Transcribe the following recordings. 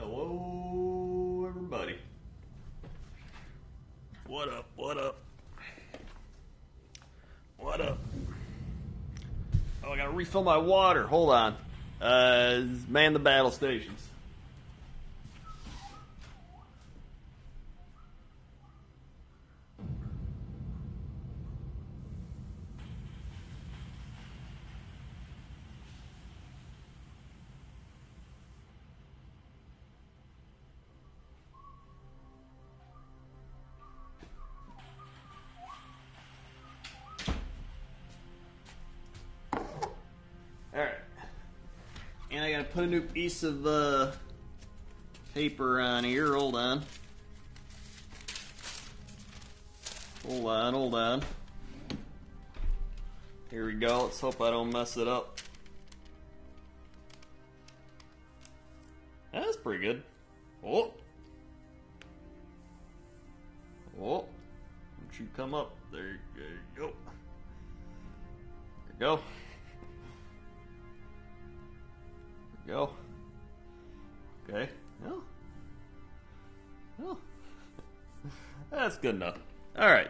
Hello, everybody. What up? What up? What up? Oh, I gotta refill my water. Hold on. Man the battle stations. Alright. And I gotta put a new piece of paper on here. Hold on. Hold on. Here we go. Let's hope I don't mess it up. That's pretty good. Oh. Don't you come up. There you go. There you go. Go. Okay. No. That's good enough. Alright.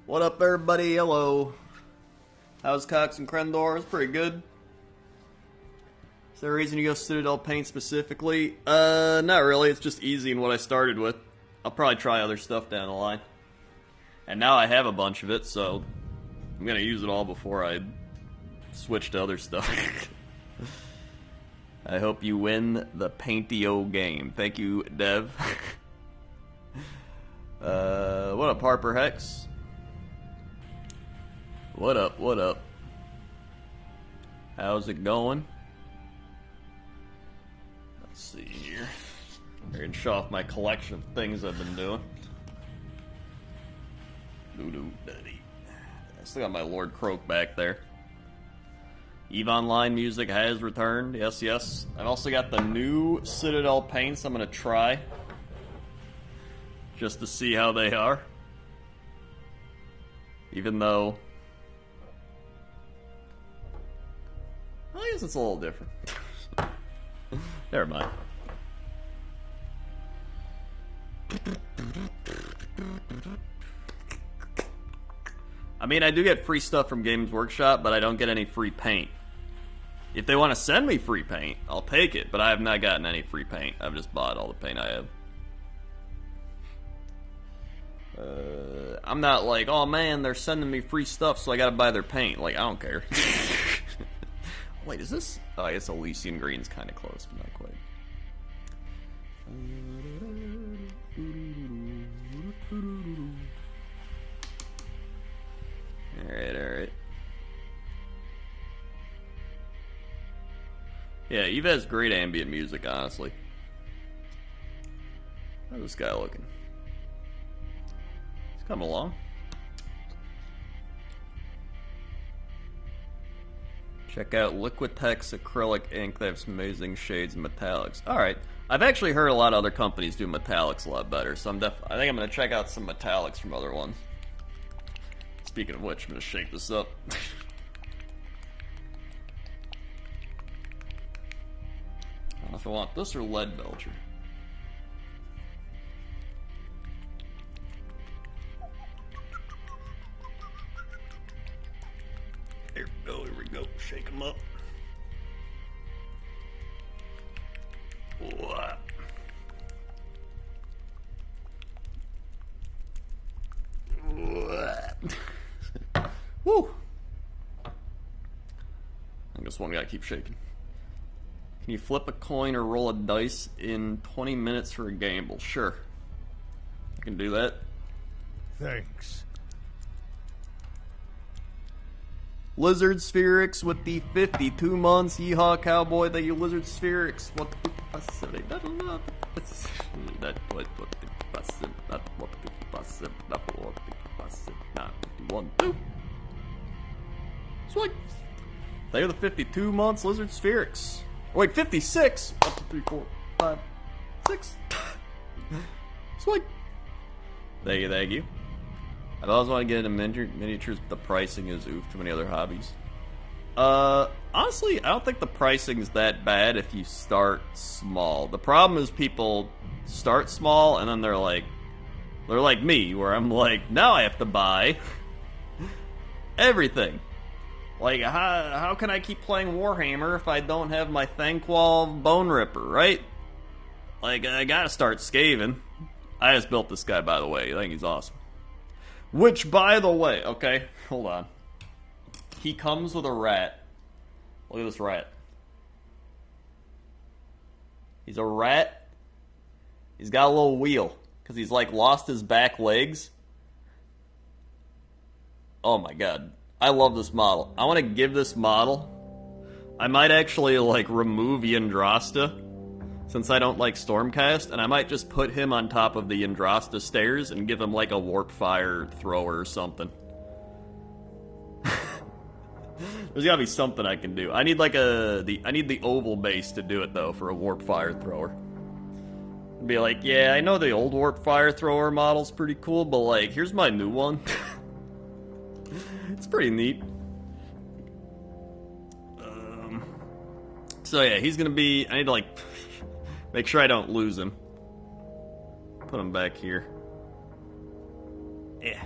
What up, everybody? Hello. How's Cox and Crendor? It's pretty good. Is there a reason you go Citadel Paint specifically? Not really. It's just easy in what I started with. I'll probably try other stuff down the line. And now I have a bunch of it, so I'm gonna use it all before I switch to other stuff. I hope you win the Paintio game. Thank you, Dev. What up, Harper Hex? What up? How's it going? Let's see here. I can show off my collection of things I've been doing. I still got my Lord Croak back there. EVE Online music has returned. Yes. I've also got the new Citadel paints I'm going to try. Just to see how they are. Even though... I guess it's a little different. Never mind. I mean, I do get free stuff from Games Workshop, but I don't get any free paint. If they want to send me free paint, I'll take it, but I have not gotten any free paint. I've just bought all the paint I have. I'm not like, oh man, they're sending me free stuff, so I gotta buy their paint. Like, I don't care. Wait, is this? Oh, I guess Elysian Green's kind of close, but not quite. Alright. Yeah, Eve has great ambient music, honestly. How's this guy looking? He's coming along. Check out Liquitex acrylic ink. They have some amazing shades and metallics. Alright. I've actually heard a lot of other companies do metallics a lot better, so I think I'm going to check out some metallics from other ones. Speaking of which, I'm going to shake this up. I don't know if I want this or Lead Belcher. Here we go. Shake them up. What? Woo! I guess one guy keeps shaking. Can you flip a coin or roll a dice in 20 minutes for a gamble? Sure. I can do that. Thanks. Lizard Spherics with the 52 months. Yeehaw, cowboy. Thank you, Lizard Spherics. What the passivity? Not what the passivity. Not what the passivity. Not what the passivity. Not 1, 2. Sweet. They are the 52 months Lizard Spherics. Wait, 56? 1, 2, 3, 4, 5, 6. Sweet. Thank you. I've always wanted to get into miniatures, but the pricing is oof, too many other hobbies. Honestly, I don't think the pricing is that bad if you start small. The problem is people start small and then they're like me, where I'm like, now I have to buy everything. Like, how can I keep playing Warhammer if I don't have my Thanquol Bone Ripper, right? Like, I gotta start scaving. I just built this guy, by the way. I think he's awesome. Which, by the way, okay, hold on. He comes with a rat. Look at this rat. He's a rat. He's got a little wheel, because he's, like, lost his back legs. Oh my god. I love this model. I want to give this model... I might actually, like, remove Yndrasta, since I don't like Stormcast, and I might just put him on top of the Yndrasta stairs and give him, like, a warp fire thrower or something. There's gotta be something I can do. I need, like, I need the oval base to do it, though, for a warp fire thrower. Be like, yeah, I know the old warp fire thrower model's pretty cool, but, like, here's my new one. It's pretty neat. So yeah, he's gonna be... I need to, like, make sure I don't lose him. Put him back here. Yeah.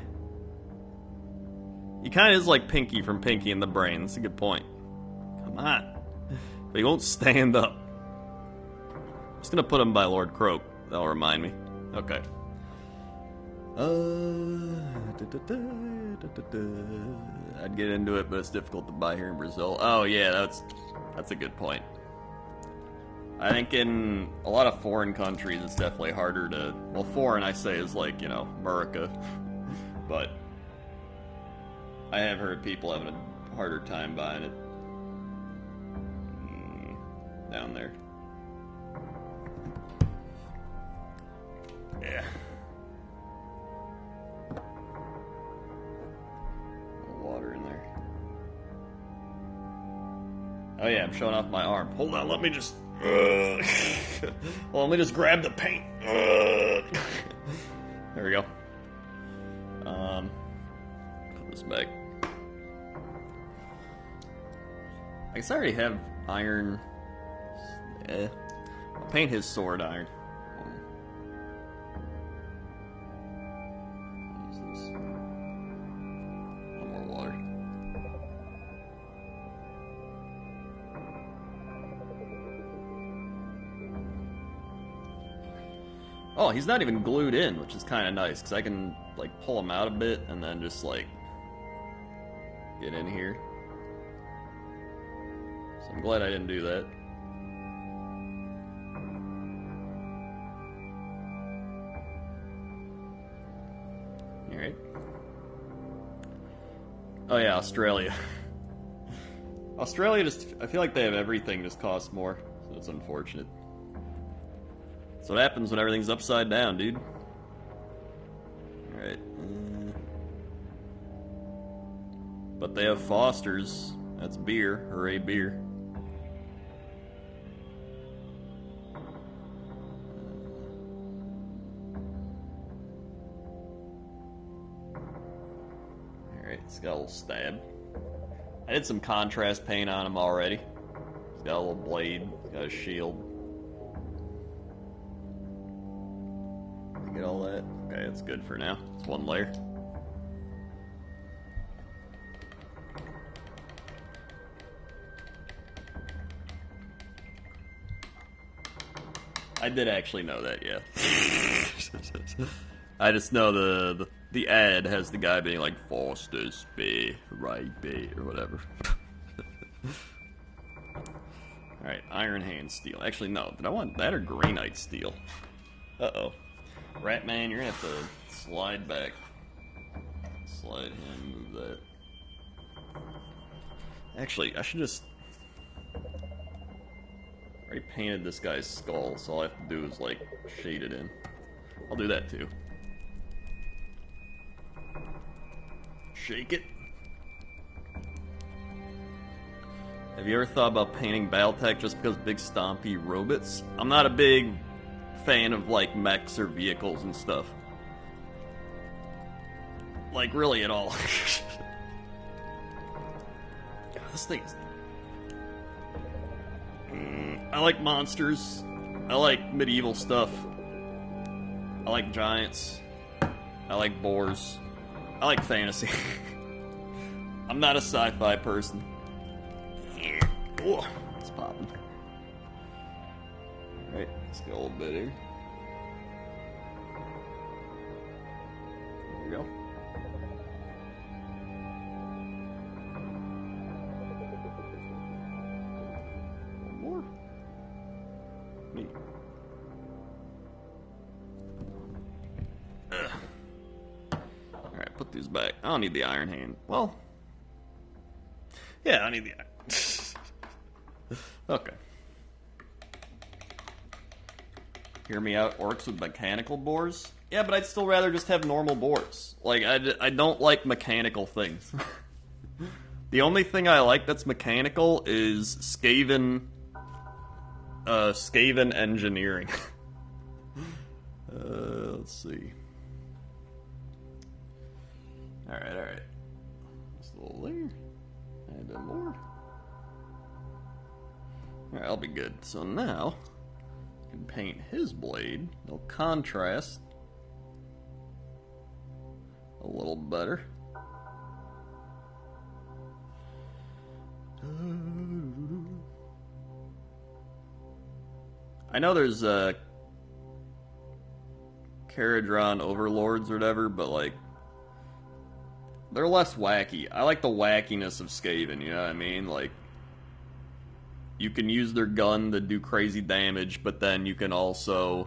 He kind of is like Pinky from Pinky and the Brain. That's a good point. Come on. But he won't stand up. I'm just gonna put him by Lord Croak. That'll remind me. Okay. I'd get into it, but it's difficult to buy here in Brazil. Oh yeah, that's a good point. I think in a lot of foreign countries, it's definitely harder to... Well, foreign, I say, is like, you know, America. But I have heard people having a harder time buying it. Down there. Yeah. Water in there. Oh yeah, I'm showing off my arm. Hold on, let me just... well, let me just grab the paint. There we go. Put this back. I guess I already have iron. I'll paint his sword iron. Oh, he's not even glued in, which is kind of nice, because I can, like, pull him out a bit and then just, like, get in here. So I'm glad I didn't do that. Alright. Oh yeah, Australia. Australia just, I feel like they have everything just costs more, so it's unfortunate. That's what happens when everything's upside down, dude. Alright. But they have Foster's. That's beer. Hooray, beer. Alright, it's got a little stab. I did some contrast paint on him already. He's got a little blade. He's got a shield. Get all that. Okay, that's good for now. It's one layer. I did actually know that, yeah. I just know the ad has the guy being like Foster's beer, right beer, or whatever. Alright, iron hand steel. Actually, no. Did I want that or greenite steel? Uh-oh. Ratman, you're gonna have to slide back. Slide him, move that. Actually, I should just... I already painted this guy's skull, so all I have to do is, like, shade it in. I'll do that, too. Shake it. Have you ever thought about painting Battletech just because big stompy robots? I'm not a big fan of, like, mechs or vehicles and stuff. Like, really at all. This thing is... I like monsters. I like medieval stuff. I like giants. I like boars. I like fantasy. I'm not a sci-fi person. Oh, it's popping. Alright, let's go a little bit here. There we go. One more. Neat. Alright, put these back. I don't need the iron hand. Well, yeah, I need the iron. Okay. Hear me out, orcs with mechanical boars? Yeah, but I'd still rather just have normal boars. Like, I don't like mechanical things. The only thing I like that's mechanical is Skaven engineering. Let's see. Alright. Just a little there. And then more. Alright, I'll be good. So now, I can paint his blade. It'll contrast a little better. I know there's Caradron overlords or whatever, but like, they're less wacky. I like the wackiness of Skaven, you know what I mean? Like, you can use their gun to do crazy damage, but then you can also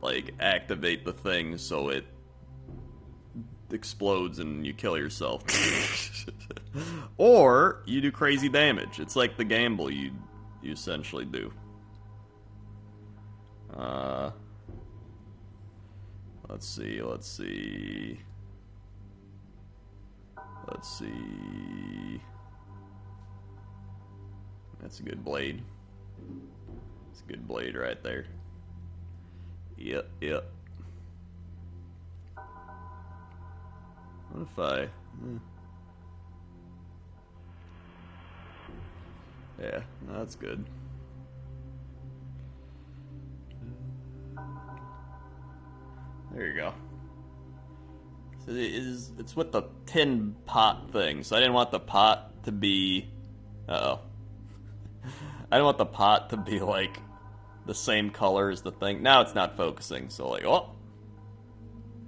like activate the thing so it explodes and you kill yourself. Or you do crazy damage. It's like the gamble you essentially do. Let's see. That's a good blade. It's a good blade right there. Yep. What if I... Yeah, no, that's good. There you go. So it's with the tin pot thing, so I didn't want the pot to be... Uh-oh. I didn't want the pot to be, like, the same color as the thing. Now it's not focusing, so, like, oh!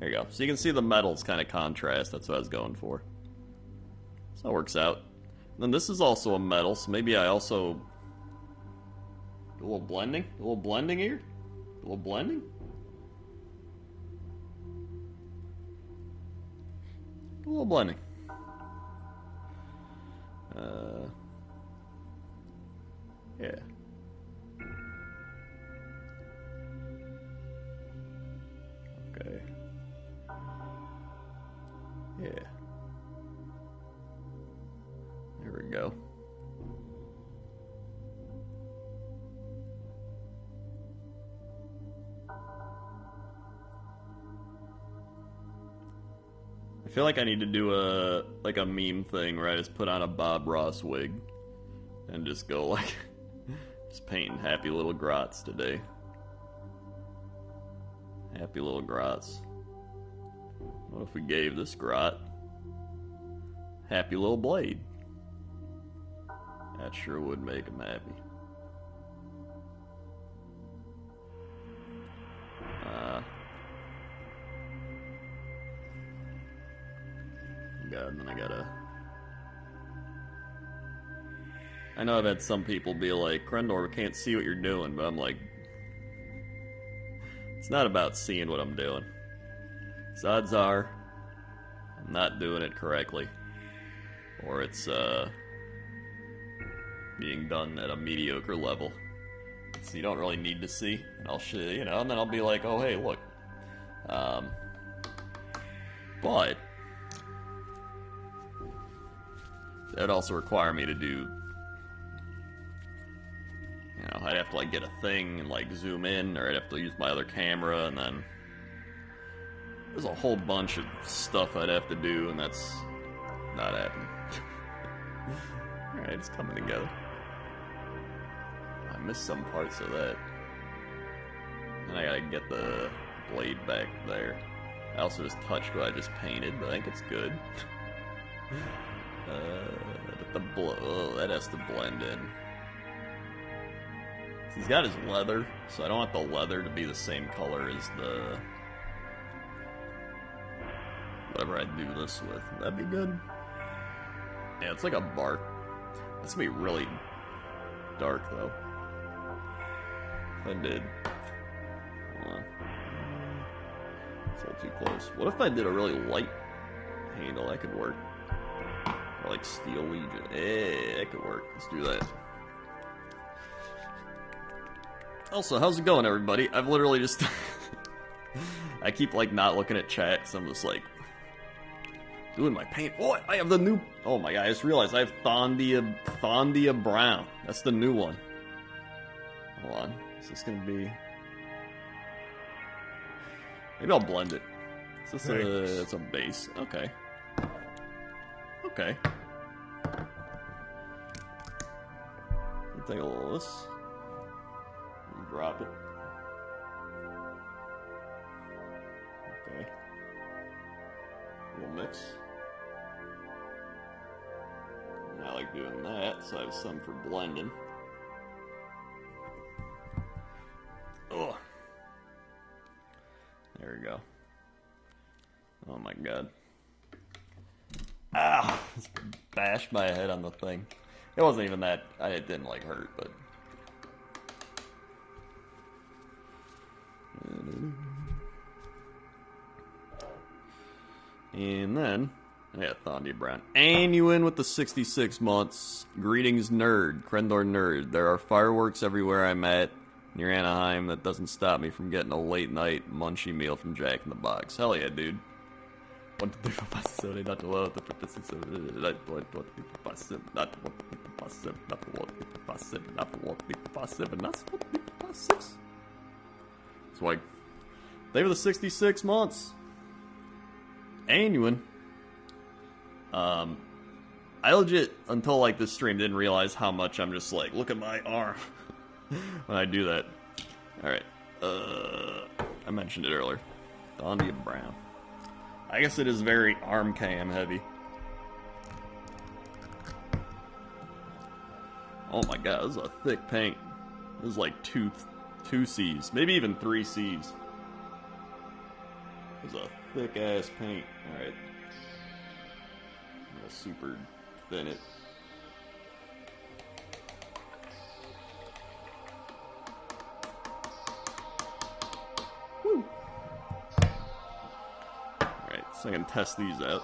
There you go. So you can see the metals kind of contrast. That's what I was going for. So it works out. And then this is also a metal, so maybe I also... Do a little blending? A little blending here? A little blending? A little blending. Yeah. Okay. Yeah. There we go. I feel like I need to do a meme thing where I just put on a Bob Ross wig and just go like just painting happy little grots today. Happy little grots. What if we gave this grot happy little blade? That sure would make him happy. God, and then I know I've had some people be like, Krendor, we can't see what you're doing, but I'm like, it's not about seeing what I'm doing. Odds are, I'm not doing it correctly. Or it's, being done at a mediocre level. So you don't really need to see, and I'll show you, and then I'll be like, oh, hey, look. But that would also require me to do, I'd have to, like, get a thing and, like, zoom in, or I'd have to use my other camera, and then There's a whole bunch of stuff I'd have to do, and that's not happening. Alright, it's coming together. I missed some parts of that. And I gotta get the blade back there. I also just touched what I just painted, but I think it's good. But that has to blend in. He's got his leather, so I don't want the leather to be the same color as the... whatever I do this with. That'd be good. Yeah, it's like a bark. That's gonna be really dark, though. If I did... hold on. It's a little too close. What if I did a really light handle? That could work. Or like Steel Legion. Hey, that could work. Let's do that. Also, how's it going, everybody? I've literally just... I keep, like, not looking at chat, so I'm just, like... doing my paint. Oh, I have the new... oh my god, I just realized I have Thondia Brown. That's the new one. Hold on. Is this gonna be... maybe I'll blend it. Is this it's a base? Okay. Okay. I'll take a little of this. And drop it. Okay. A little mix. I like doing that, so I have some for blending. Oh. There we go. Oh my god. Ah! Just bashed my head on the thing. It wasn't even that. It didn't like hurt, but. And then, yeah, Thondia Brown. And you in with the 66 months. Greetings, nerd. Krendor nerd. There are fireworks everywhere I'm at near Anaheim. That doesn't stop me from getting a late night munchie meal from Jack in the Box. Hell yeah, dude. Want to do a passivity, not to love the passive, not want to be passive, not want to be passive, not want to be passive, not want to be passive, and not want to be passive. It's like, they were the 66 months. Annuin. I legit, until like this stream, didn't realize how much I'm just like, look at my arm when I do that. Alright, I mentioned it earlier. Thondia Brown. I guess it is very arm cam heavy. Oh my god, this is a thick paint. This is like two C's, maybe even 3 C's. This is a thick ass paint. Alright. I'll super thin it. Woo! Alright, so I can test these out.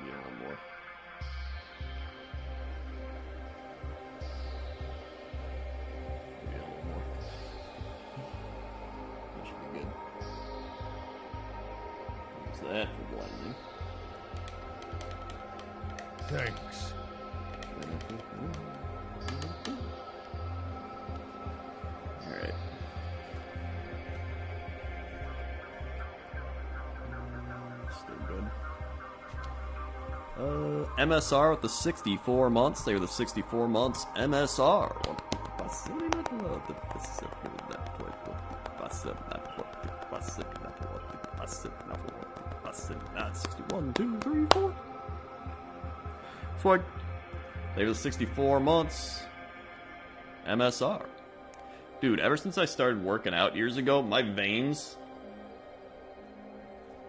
Yeah, one more. Yeah, one more. That should be good. Use that for blending. Thanks. Alright. Still good. MSR with the 64 months. They were the 64 months. MSR. Not 61, 2, 3, 4. For they were the 64 months. MSR. Dude, ever since I started working out years ago, my veins,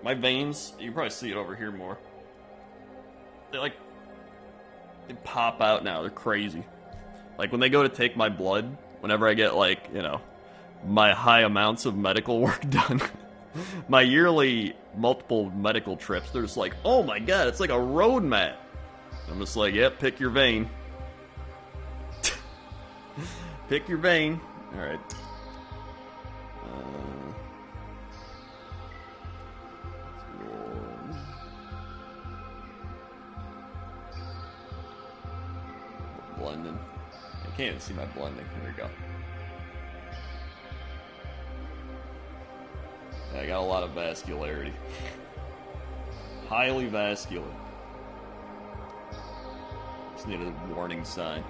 you can probably see it over here more. They pop out now. They're crazy. Like when they go to take my blood, whenever I get like, you know, my high amounts of medical work done, my yearly multiple medical trips, they're just like, oh my god, it's like a road map. I'm just like, yep, pick your vein. Pick your vein. Alright. Blending. I can't even see my blending. There we go. Yeah, I got a lot of vascularity. Highly vascular. Just need a warning sign.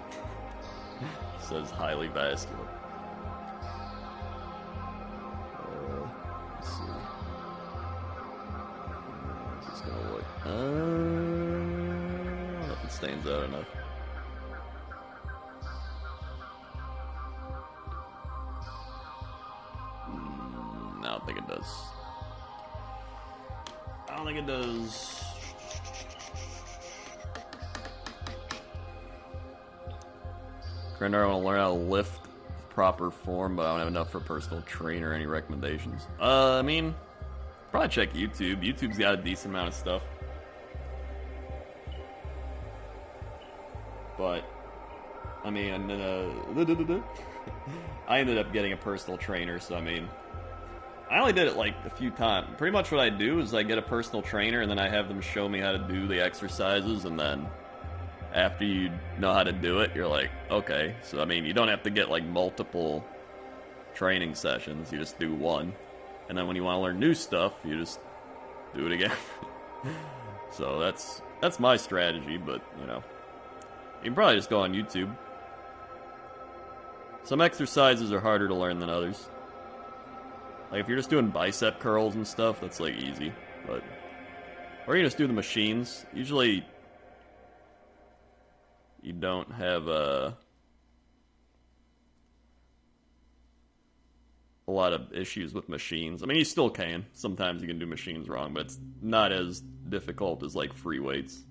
It says highly vascular. Let's see. How's this gonna look? I don't know if it stands out enough. I don't think it does. I don't think it does. Grandar, I want to learn how to lift proper form, but I don't have enough for a personal trainer. Any recommendations? I mean, probably check YouTube. YouTube's got a decent amount of stuff. But, I mean, I ended up getting a personal trainer, so I mean, I only did it like a few times. Pretty much what I do is I get a personal trainer and then I have them show me how to do the exercises, and then after you know how to do it, you're like, okay. So I mean, you don't have to get like multiple training sessions. You just do one. And then when you want to learn new stuff, you just do it again. So that's my strategy, but you know, you can probably just go on YouTube. Some exercises are harder to learn than others. Like, if you're just doing bicep curls and stuff, that's, like, easy. But, or you just do the machines. Usually, you don't have, a lot of issues with machines. I mean, you still can. Sometimes you can do machines wrong, but it's not as difficult as, like, free weights.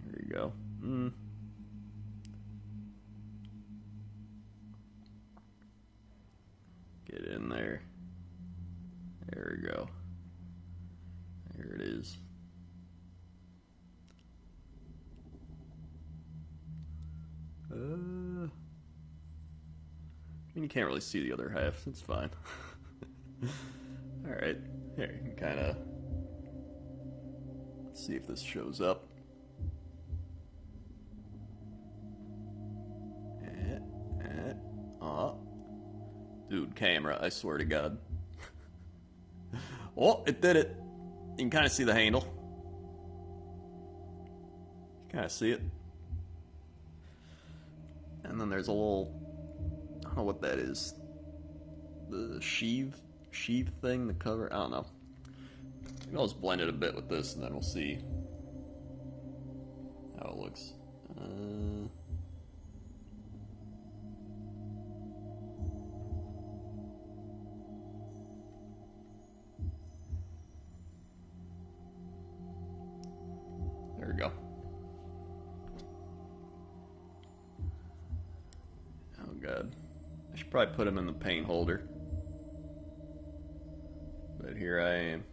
Here we go. Get in there. There we go. There it is. I mean, you can't really see the other half. That's fine. Alright. Here, you can kind of... Let's see if this shows up. Dude, camera, I swear to God. Oh, it did it. You can kind of see the handle. You kind of see it. And then there's a little... I don't know what that is. The sheath thing, the cover? I don't know. Maybe I'll just blend it a bit with this and then we'll see how it looks. There we go. Oh god. I should probably put him in the paint holder. But here I am.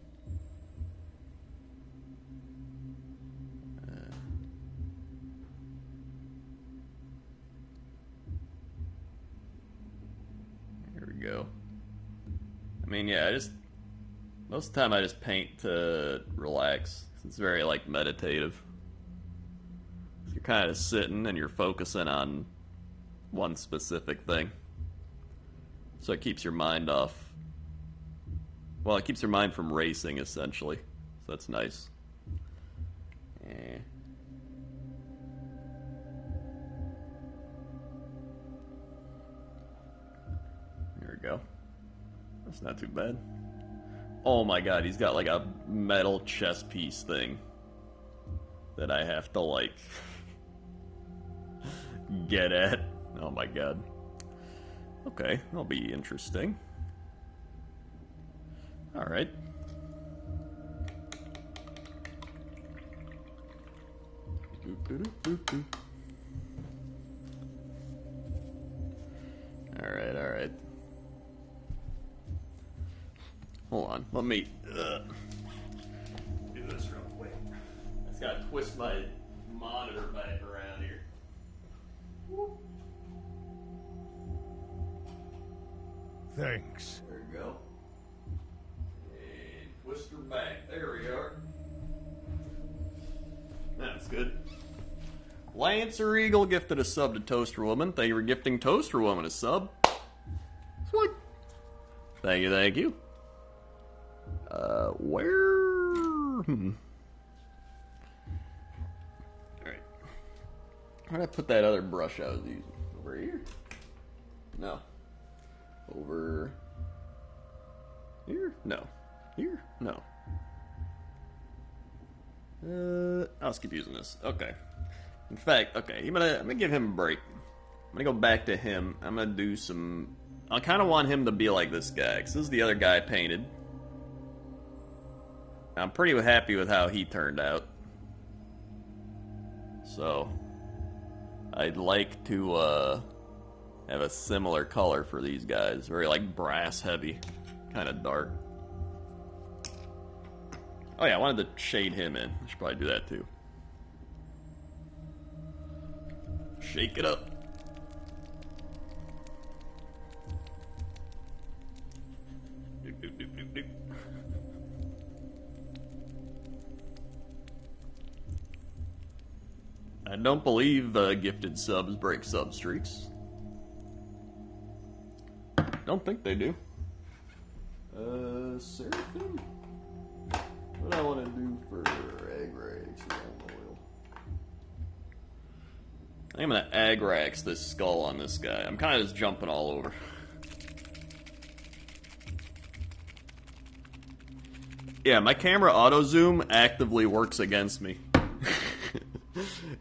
Here we go. I mean, yeah, most of the time I just paint to relax. It's very, like, meditative. You're kind of sitting and you're focusing on one specific thing. So it keeps your mind off. Well, it keeps your mind from racing, essentially. So that's nice. There we go. That's not too bad. Oh my god, he's got like a metal chess piece thing that I have to like get at. Oh my god. Okay, that'll be interesting. Alright. Alright. Hold on, let me do this real quick. I just gotta twist my monitor back around here. Woo. Thanks. There we go. And twist her back. There we are. Now, That's good. Lancer Eagle gifted a sub to Toaster Woman. Thank you for gifting Toaster Woman a sub. Sweet. Thank you, thank you. Where? Alright. Where did I put that other brush I was using? Over here? No. Over here? No. Here? No. I'll skip using this. Okay. In fact, okay, I'm gonna give him a break. I'm gonna go back to him. I'm gonna do some... I kind of want him to be like this guy, because this is the other guy I painted. I'm pretty happy with how he turned out. So, I'd like to have a similar color for these guys. Very like brass heavy, kind of dark. Oh yeah, I wanted to shade him in. I should probably do that too. Shake it up. Doop, doop, doop, doop, doop. I don't believe gifted subs break sub streaks. Don't think they do. Seraphim? What do I want to do for Agrax? I think I'm gonna Agrax this skull on this guy. I'm kind of just jumping all over. Yeah, my camera auto zoom actively works against me.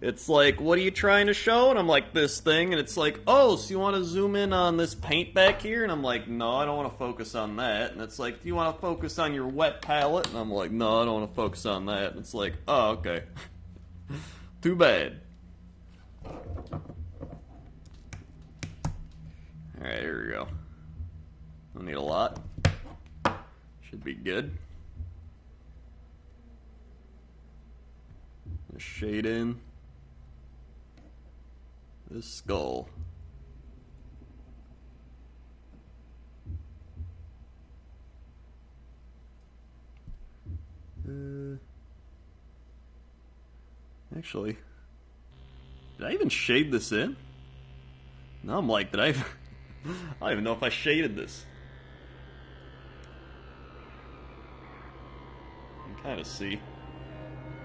It's like, what are you trying to show? And I'm like, this thing. And it's like, oh, so you want to zoom in on this paint back here? And I'm like, no, I don't want to focus on that. And it's like, do you want to focus on your wet palette? And I'm like, no, I don't want to focus on that. And it's like, oh, okay. Too bad. Alright, here we go. Don't need a lot. Should be good. Shade in this skull. Actually, did I even shade this in? No, I'm like, did I? I don't even know if I shaded this. You can kind of see.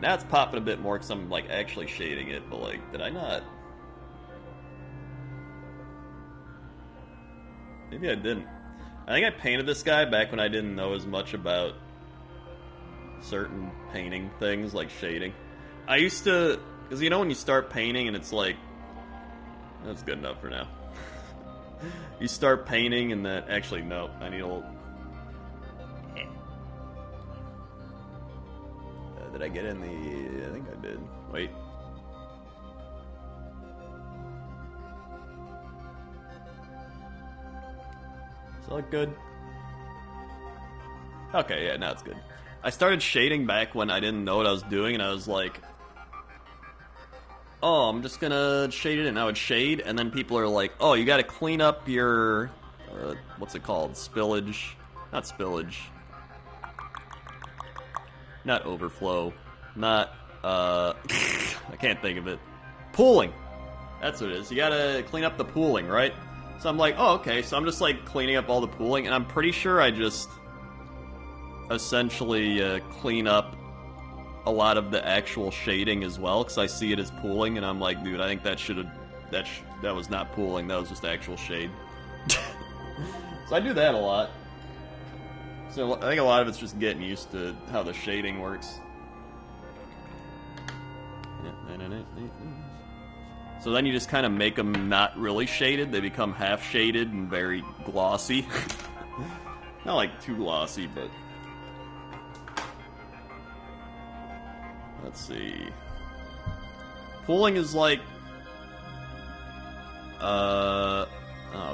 Now it's popping a bit more because I'm like actually shading it, but like, did I not? Maybe I didn't. I think I painted this guy back when I didn't know as much about certain painting things like shading. I used to, because you know when you start painting and it's like, that's good enough for now. You start painting and that, actually no, I need a little... Did I get in the... I think I did. Wait. Is that good? Okay, yeah, now it's good. I started shading back when I didn't know what I was doing, and I was like... Oh, I'm just gonna shade it in. I would shade, and then people are like, oh, you gotta clean up your... what's it called? Spillage. Not spillage. Not overflow. Not, I can't think of it. Pooling! That's what it is. You gotta clean up the pooling, right? So I'm like, oh, okay. So I'm just, like, cleaning up all the pooling, and I'm pretty sure I just essentially clean up a lot of the actual shading as well, because I see it as pooling, and I'm like, dude, I think that should have... That was not pooling, that was just actual shade. So I do that a lot. So I think a lot of it's just getting used to how the shading works. So then you just kind of make them not really shaded. They become half shaded and very glossy. Not like too glossy, but... Let's see. Pooling is like... Oh,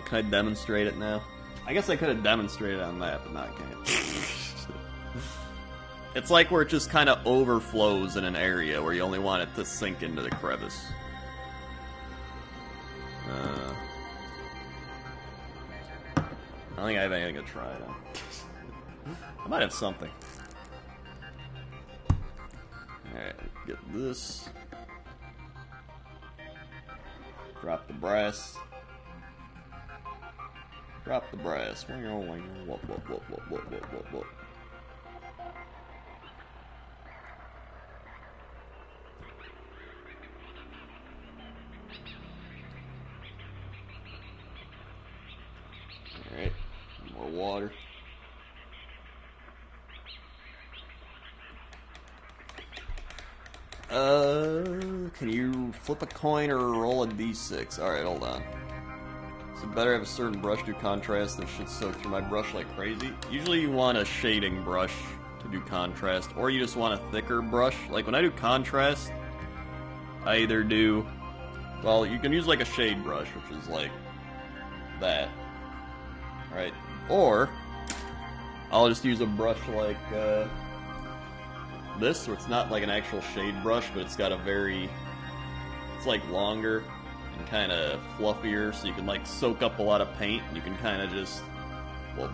can I demonstrate it now? I guess I could have demonstrated on that, but now I can't. It's like where it just kind of overflows in an area where you only want it to sink into the crevice. I don't think I have anything to try though. I might have something. Alright, get this. Drop the brass. Drop the brass. Whoop. Alright, more water. Can you flip a coin or roll a d6? Alright, hold on. So better have a certain brush do contrast than shit soak through my brush like crazy. Usually you want a shading brush to do contrast, or you just want a thicker brush. Like when I do contrast, I either do, well, you can use like a shade brush, which is like that. Right? Or I'll just use a brush like this, where it's not like an actual shade brush, but it's got a very, it's like longer and kind of fluffier, so you can like soak up a lot of paint, and you can kind of just like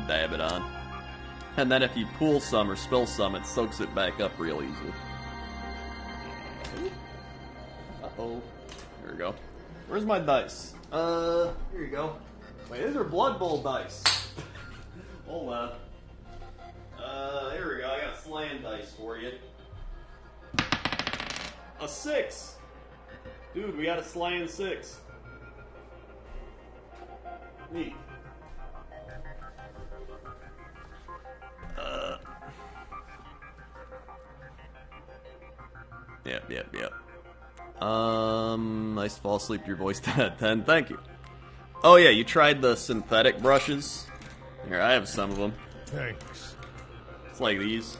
dab it on. And then if you pool some or spill some, it soaks it back up real easily. Uh-oh. There we go. Where's my dice? Here you go. Wait, these are Blood Bowl dice. Hold on. Here we go. I got a slaying dice for you. A 6! Dude, we got a slaying 6. Neat. Yep. Nice to fall asleep to your voice 10 out of 10. Thank you. Oh yeah, you tried the synthetic brushes? Here, I have some of them. Thanks. It's like these.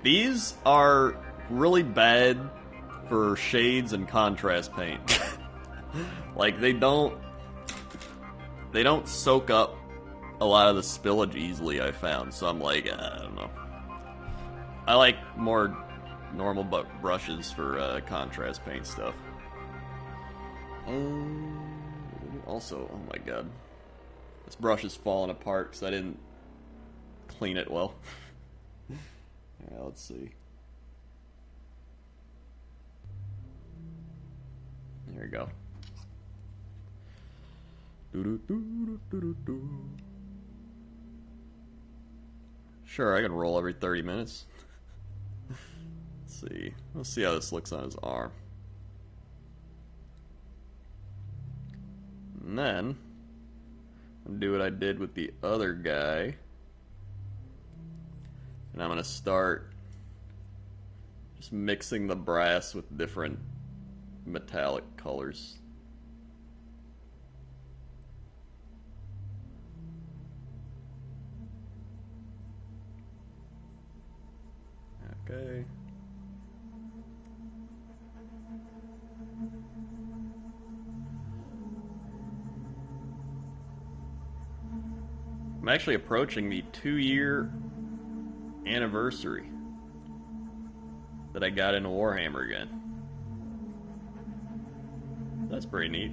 These are really bad for shades and contrast paint. Like, they don't soak up a lot of the spillage easily, I found. So I'm like, I don't know. I like more normal brushes for contrast paint stuff. Also, oh my god. This brush is falling apart because I didn't clean it well. Alright, let's see. There we go. Sure, I can roll every 30 minutes. Let's see. Let's see how this looks on his arm. And then, I'm gonna do what I did with the other guy. And I'm gonna start just mixing the brass with different metallic colors. Okay. I'm actually approaching the 2-year anniversary that I got into Warhammer again. That's pretty neat.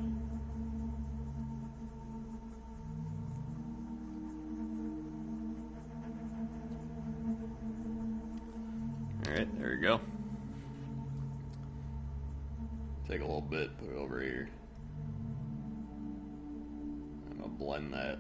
Alright, there we go. Take a little bit, put it over here. I'm gonna blend that.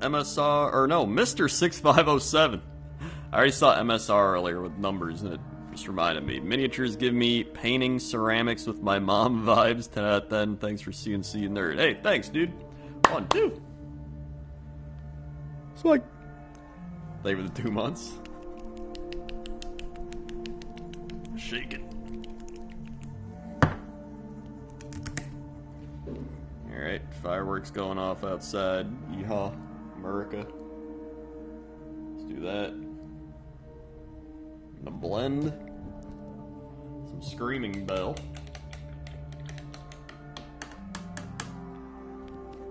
MSR, or no, Mr. 6507. I already saw MSR earlier with numbers, and it just reminded me. Miniatures give me painting ceramics with my mom vibes. 10 out of 10. Thanks for CNC nerd. Hey, thanks, dude. 1, 2. It's like, thank you for the 2 months. Shake it. Alright, fireworks going off outside. Yeehaw, America. Let's do that. I'm gonna blend some Screaming Bell.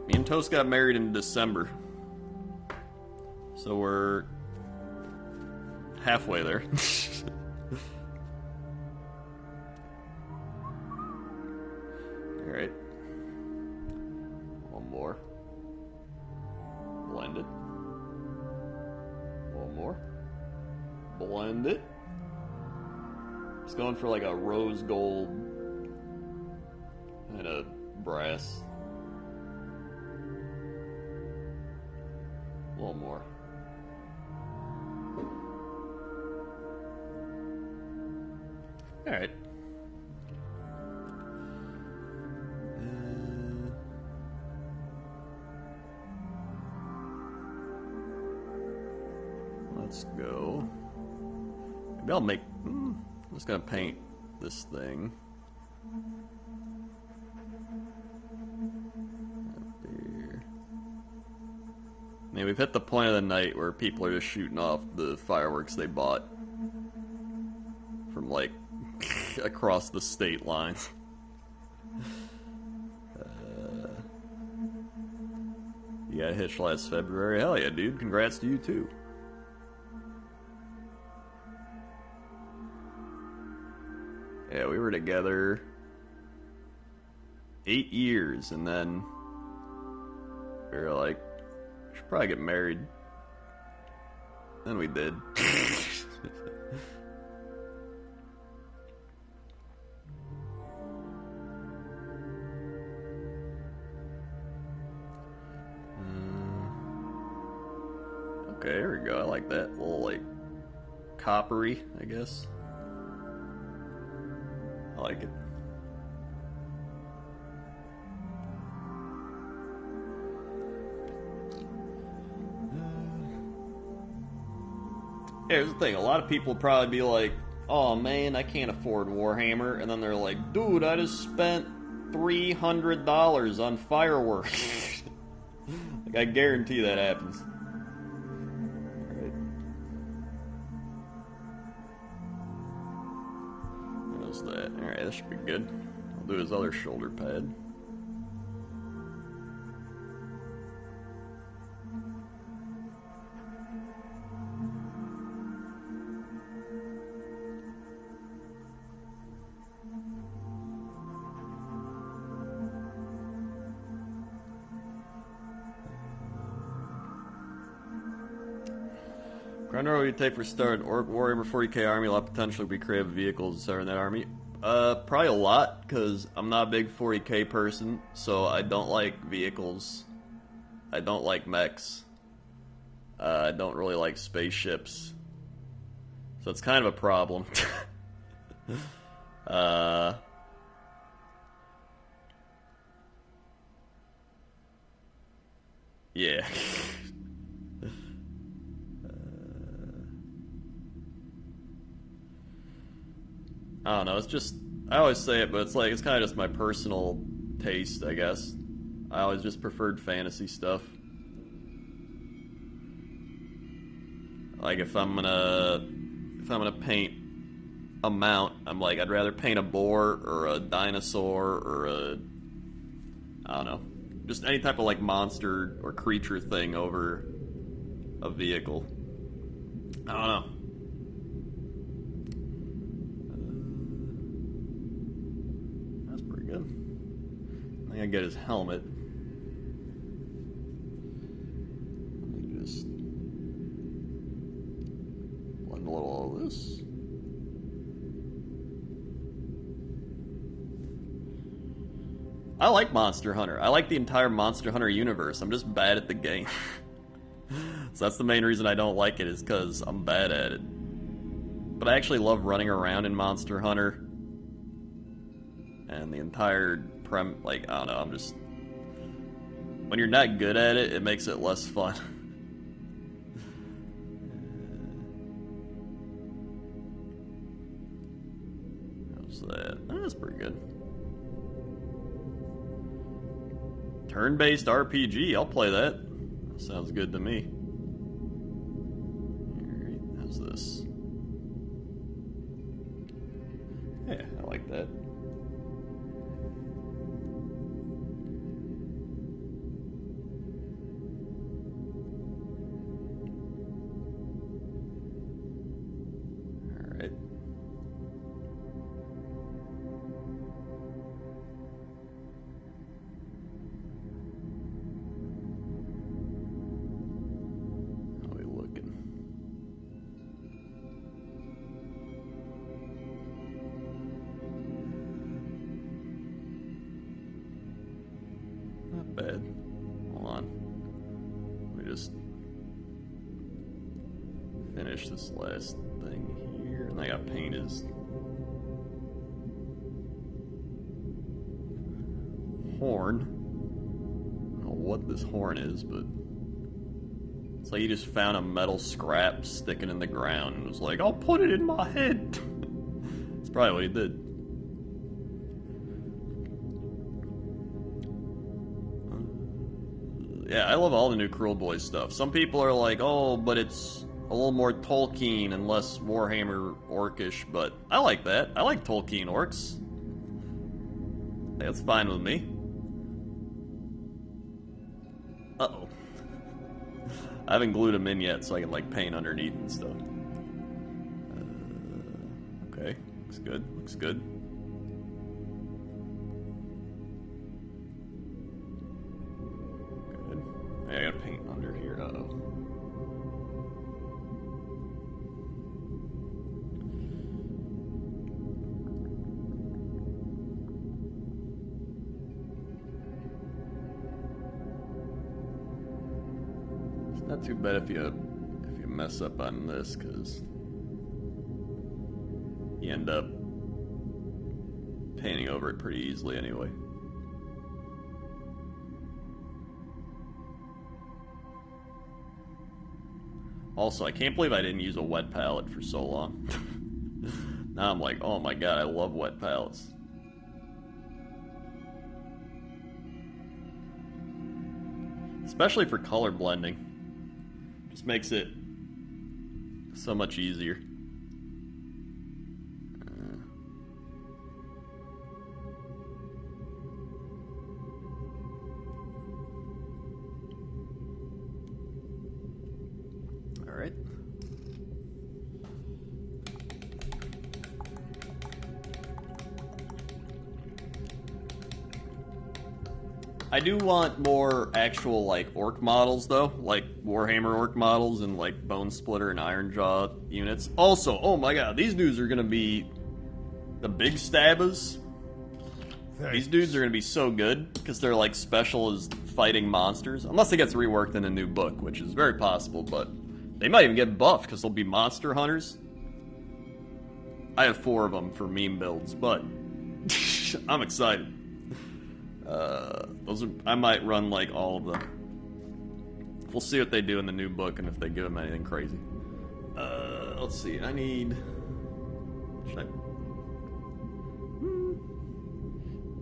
Me and Toast got married in December. So we're halfway there. It's going for like a rose gold and a brass. A little more. Alright. Let's go. Maybe I'll make... I'm just gonna paint this thing. Up there. I mean, we've hit the point of the night where people are just shooting off the fireworks they bought from, like, across the state lines. You got hitched last February? Hell yeah, dude. Congrats to you, too. Yeah, we were together 8 years, and then we were like, we should probably get married. Then we did. Okay, here we go. I like that. A little, like, coppery, I guess. I like it. Here's the thing. A lot of people probably be like, oh man, I can't afford Warhammer. And then they're like, dude, I just spent $300 on fireworks. Like, I guarantee that happens. That. Alright, that should be good. I'll do his other shoulder pad. What do you take for start? Orc Warhammer 40k army, a lot of potential to be creative vehicles that are in that army. Probably a lot, because I'm not a big 40k person, so I don't like vehicles. I don't like mechs. I don't really like spaceships. So it's kind of a problem. Yeah. I don't know, it's just, I always say it, but it's like, it's kind of just my personal taste, I guess. I always just preferred fantasy stuff. Like, if I'm gonna paint a mount, I'm like, I'd rather paint a boar, or a dinosaur, or a, I don't know, just any type of, like, monster or creature thing over a vehicle. I don't know. I think I get his helmet. Let me just blend a little of this. I like Monster Hunter. I like the entire Monster Hunter universe. I'm just bad at the game. So that's the main reason I don't like it, is because I'm bad at it. But I actually love running around in Monster Hunter. And the entire like, I don't know, I'm just... When you're not good at it, it makes it less fun. How's that? Oh, that's pretty good. Turn-based RPG, I'll play that. Sounds good to me. Alright, how's this? Yeah, I like that. finish this last thing here, and I gotta paint his horn. I don't know what this horn is, but it's like he just found a metal scrap sticking in the ground and was like, I'll put it in my head. That's probably what he did. Yeah, I love all the new Cruel Boys stuff. Some people are like, oh, but it's a little more Tolkien and less Warhammer orcish, but I like that. I like Tolkien orcs. That's fine with me. Uh-oh. I haven't glued them in yet, so I can, like, paint underneath and stuff. Okay, looks good, looks good. I gotta paint under here, uh-oh. It's not too bad if you mess up on this, because you end up painting over it pretty easily anyway. Also, I can't believe I didn't use a wet palette for so long. Now I'm like, oh my god, I love wet palettes. Especially for color blending. Just makes it so much easier. Alright. I do want more actual, like, orc models, though. Like, Warhammer orc models and, like, Bone Splitter and Iron Jaw units. Also, oh my god, these dudes are gonna be the big stabbers. Thanks. These dudes are gonna be so good, because they're, like, special as fighting monsters. Unless it gets reworked in a new book, which is very possible, but they might even get buffed, because they'll be monster hunters. I have 4 of them for meme builds, but I'm excited. I might run, like, all of them. We'll see what they do in the new book, and if they give them anything crazy. Let's see, I need... Should I...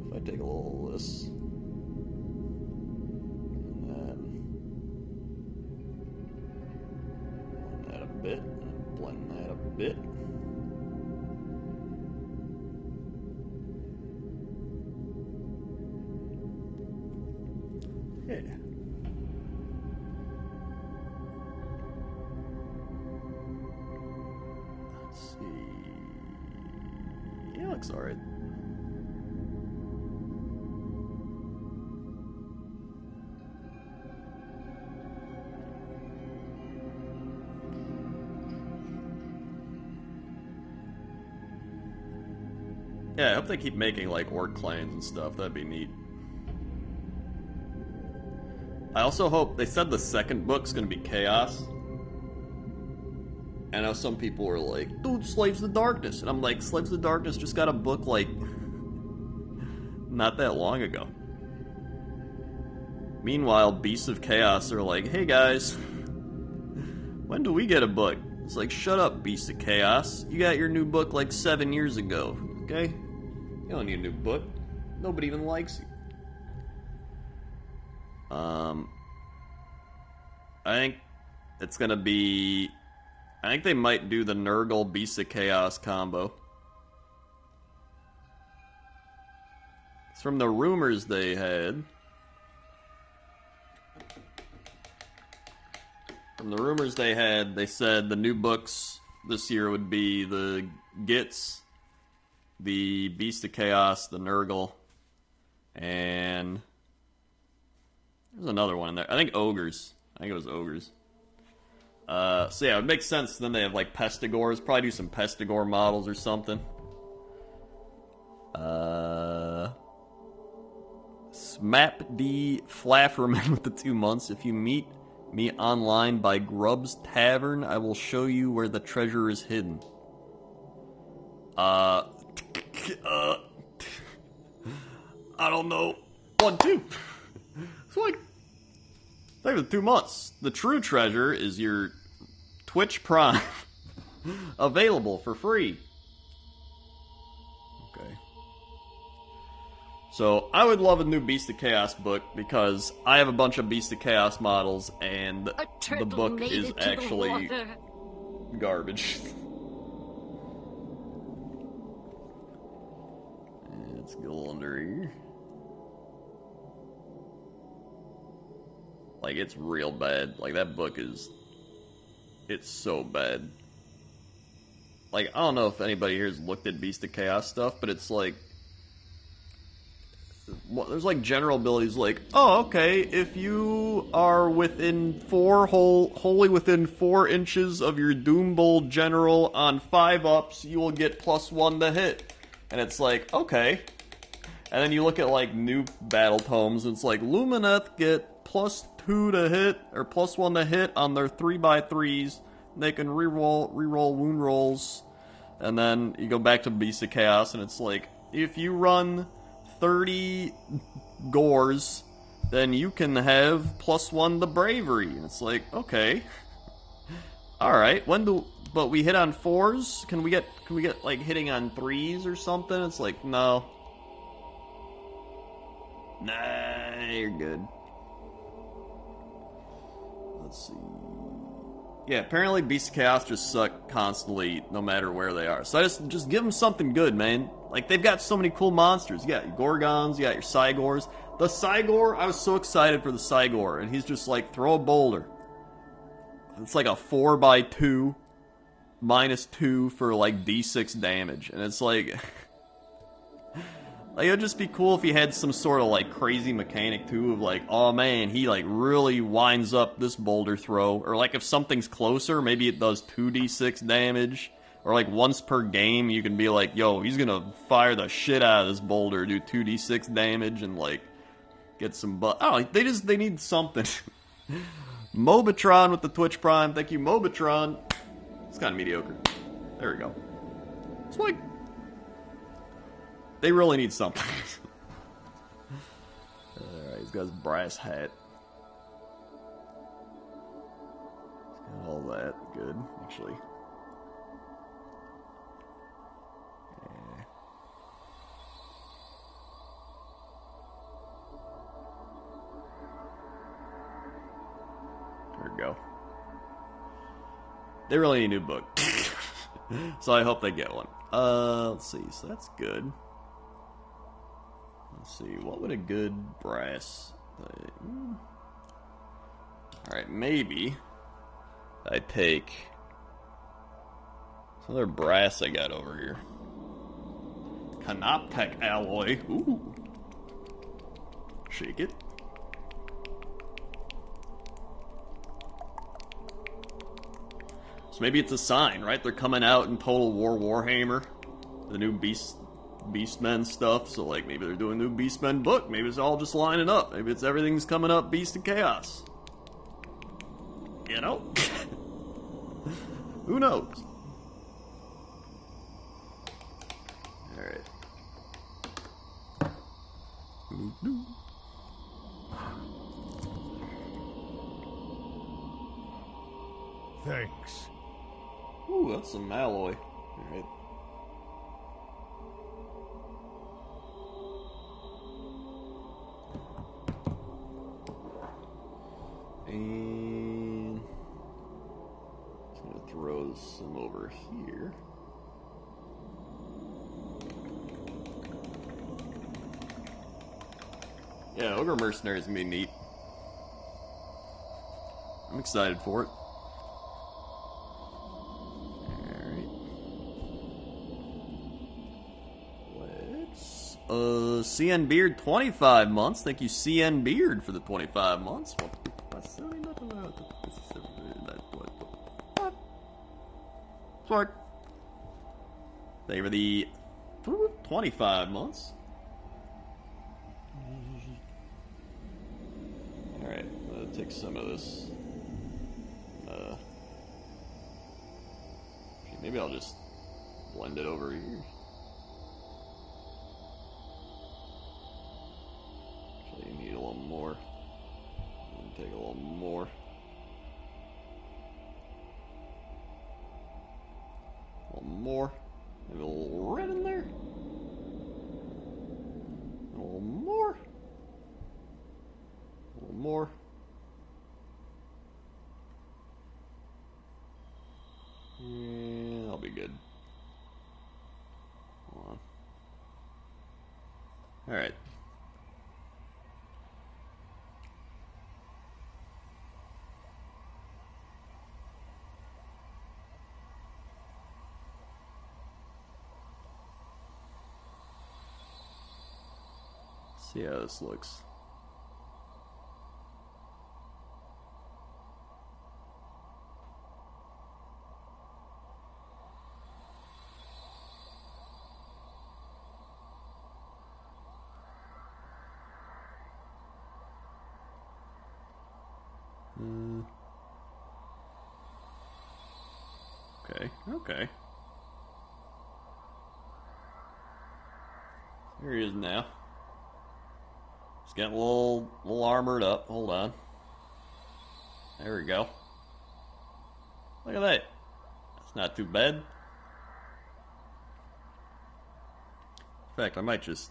If I take a little of this... And blend that a bit, and blend that a bit. Yeah. Let's see. Yeah, looks alright. Yeah, I hope they keep making, like, orc clans and stuff. That'd be neat. I also hope, they said the second book's gonna be Chaos. And I know some people were like, dude, Slaves of the Darkness. And I'm like, Slaves of the Darkness just got a book, like, not that long ago. Meanwhile, Beasts of Chaos are like, hey guys, when do we get a book? It's like, shut up, Beasts of Chaos. You got your new book like 7 years ago, okay? You don't need a new book. Nobody even likes you. I think it's gonna be... I think they might do the Nurgle Beast of Chaos combo. It's from the rumors they had. From the rumors they had, they said the new books this year would be the Gits, the Beast of Chaos, the Nurgle, and... There's another one in there. I think Ogres. I think it was Ogres. So yeah, it makes sense. Then they have like Pestigores. Probably do some Pestigore models or something. Smap D Flafferman with the 2 months. If you meet Me online by Grubb's Tavern. I will show you where the treasure is hidden. I don't know. 1, 2. It's like, not even 2 months. The true treasure is your Twitch Prime. Available for free. Okay. So, I would love a new Beast of Chaos book because I have a bunch of Beast of Chaos models and the book is actually garbage. Let's go under here. Like, it's real bad. Like, that book is... It's so bad. Like, I don't know if anybody here has looked at Beast of Chaos stuff, but it's like... There's like general abilities like, oh, okay, if you are within wholly within 4 inches of your Doombold general on 5 ups, you will get +1 to hit. And it's like, okay. And then you look at like new battle tomes, and it's like, Lumineth get +2 to hit, or +1 to hit on their 3x3s. They can reroll wound rolls. And then you go back to Beast of Chaos, and it's like, if you run 30 gores, then you can have +1 to bravery. And it's like, okay. Alright, but we hit on 4s? Can we get like hitting on 3s or something? It's like, no. Nah, you're good. Let's see. Yeah, apparently Beast of Chaos just suck constantly, no matter where they are. So I just give them something good, man. Like, they've got so many cool monsters. You got your Gorgons, you got your Cygors. The Cygor, I was so excited for the Cygor, and he's just like, throw a boulder. It's like a 4x2, -2 for like D6 damage. And it's like... Like, it would just be cool if he had some sort of, like, crazy mechanic, too, of, like, oh, man, he, like, really winds up this boulder throw. Or, like, if something's closer, maybe it does 2d6 damage. Or, like, once per game, you can be like, yo, he's gonna fire the shit out of this boulder, do 2d6 damage, and, like, get some oh, they need something. Mobitron with the Twitch Prime. Thank you, Mobitron. It's kind of mediocre. There we go. It's like... They really need something. Alright, he's got his brass hat. He's got all that. Good, actually. Yeah. There we go. They really need a new book. So I hope they get one. Let's see. So that's good. Let's see, what would a good brass... Alright, maybe I take some other brass I got over here. Canoptech alloy. Ooh. Shake it. So maybe it's a sign, right? They're coming out in Total War Warhammer. The new Beastmen stuff, so like maybe they're doing a new Beastmen book, maybe it's all just lining up, maybe it's everything's coming up Beast of Chaos. You know? Who knows? Alright. Thanks. Ooh, that's some alloy. Alright. And I'm going to throw some over here. Yeah, Ogre Mercenary is going to be neat. I'm excited for it. Alright. CN Beard, 25 months. Thank you, CN Beard, for the 25 months. Sorry. Thank you for the 25 months. Alright, take some of this Maybe I'll just blend it over here. Actually, you need a little more. Take a little more. A little more. Maybe a little red in there. A little more. A little more. Yeah, I'll be good. Hold on. Alright. See how this looks. Okay. There he is now. He's getting a little armored up. Hold on. There we go. Look at that. That's not too bad. In fact, I might just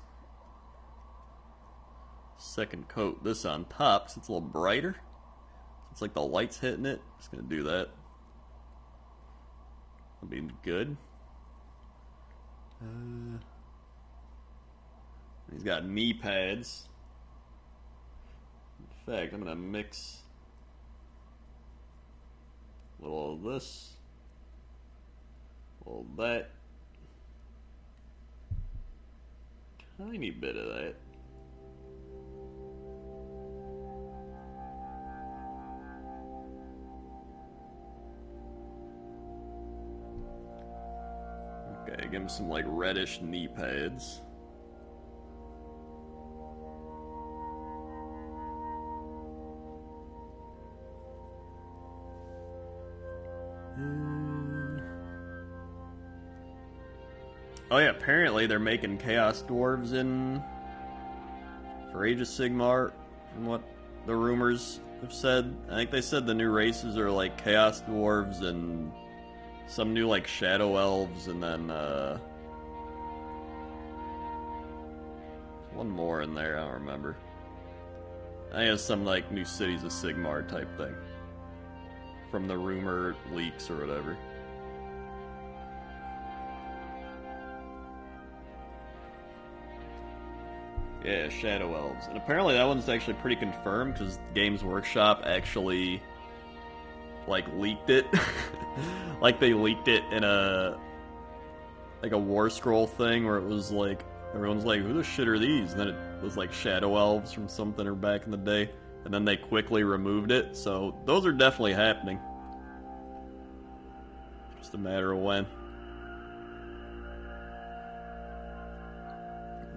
second coat this on top because it's a little brighter. It's like the light's hitting it. Just gonna do that. That'll be good. He's got knee pads. In fact, I'm gonna mix a little of this, a little of that, tiny bit of that. Okay, give him some like reddish knee pads. Oh yeah, apparently they're making Chaos Dwarves for Age of Sigmar, from what the rumors have said. I think they said the new races are like Chaos Dwarves and some new like Shadow Elves, and then one more in there, I don't remember. I think it's some like new Cities of Sigmar type thing. From the rumor leaks or whatever. Yeah, Shadow Elves. And apparently that one's actually pretty confirmed because Games Workshop actually like leaked it. Like they leaked it in a War Scroll thing where it was like everyone's like, who the shit are these? And then it was like Shadow Elves from something or back in the day. And then they quickly removed it, so those are definitely happening. Just a matter of when.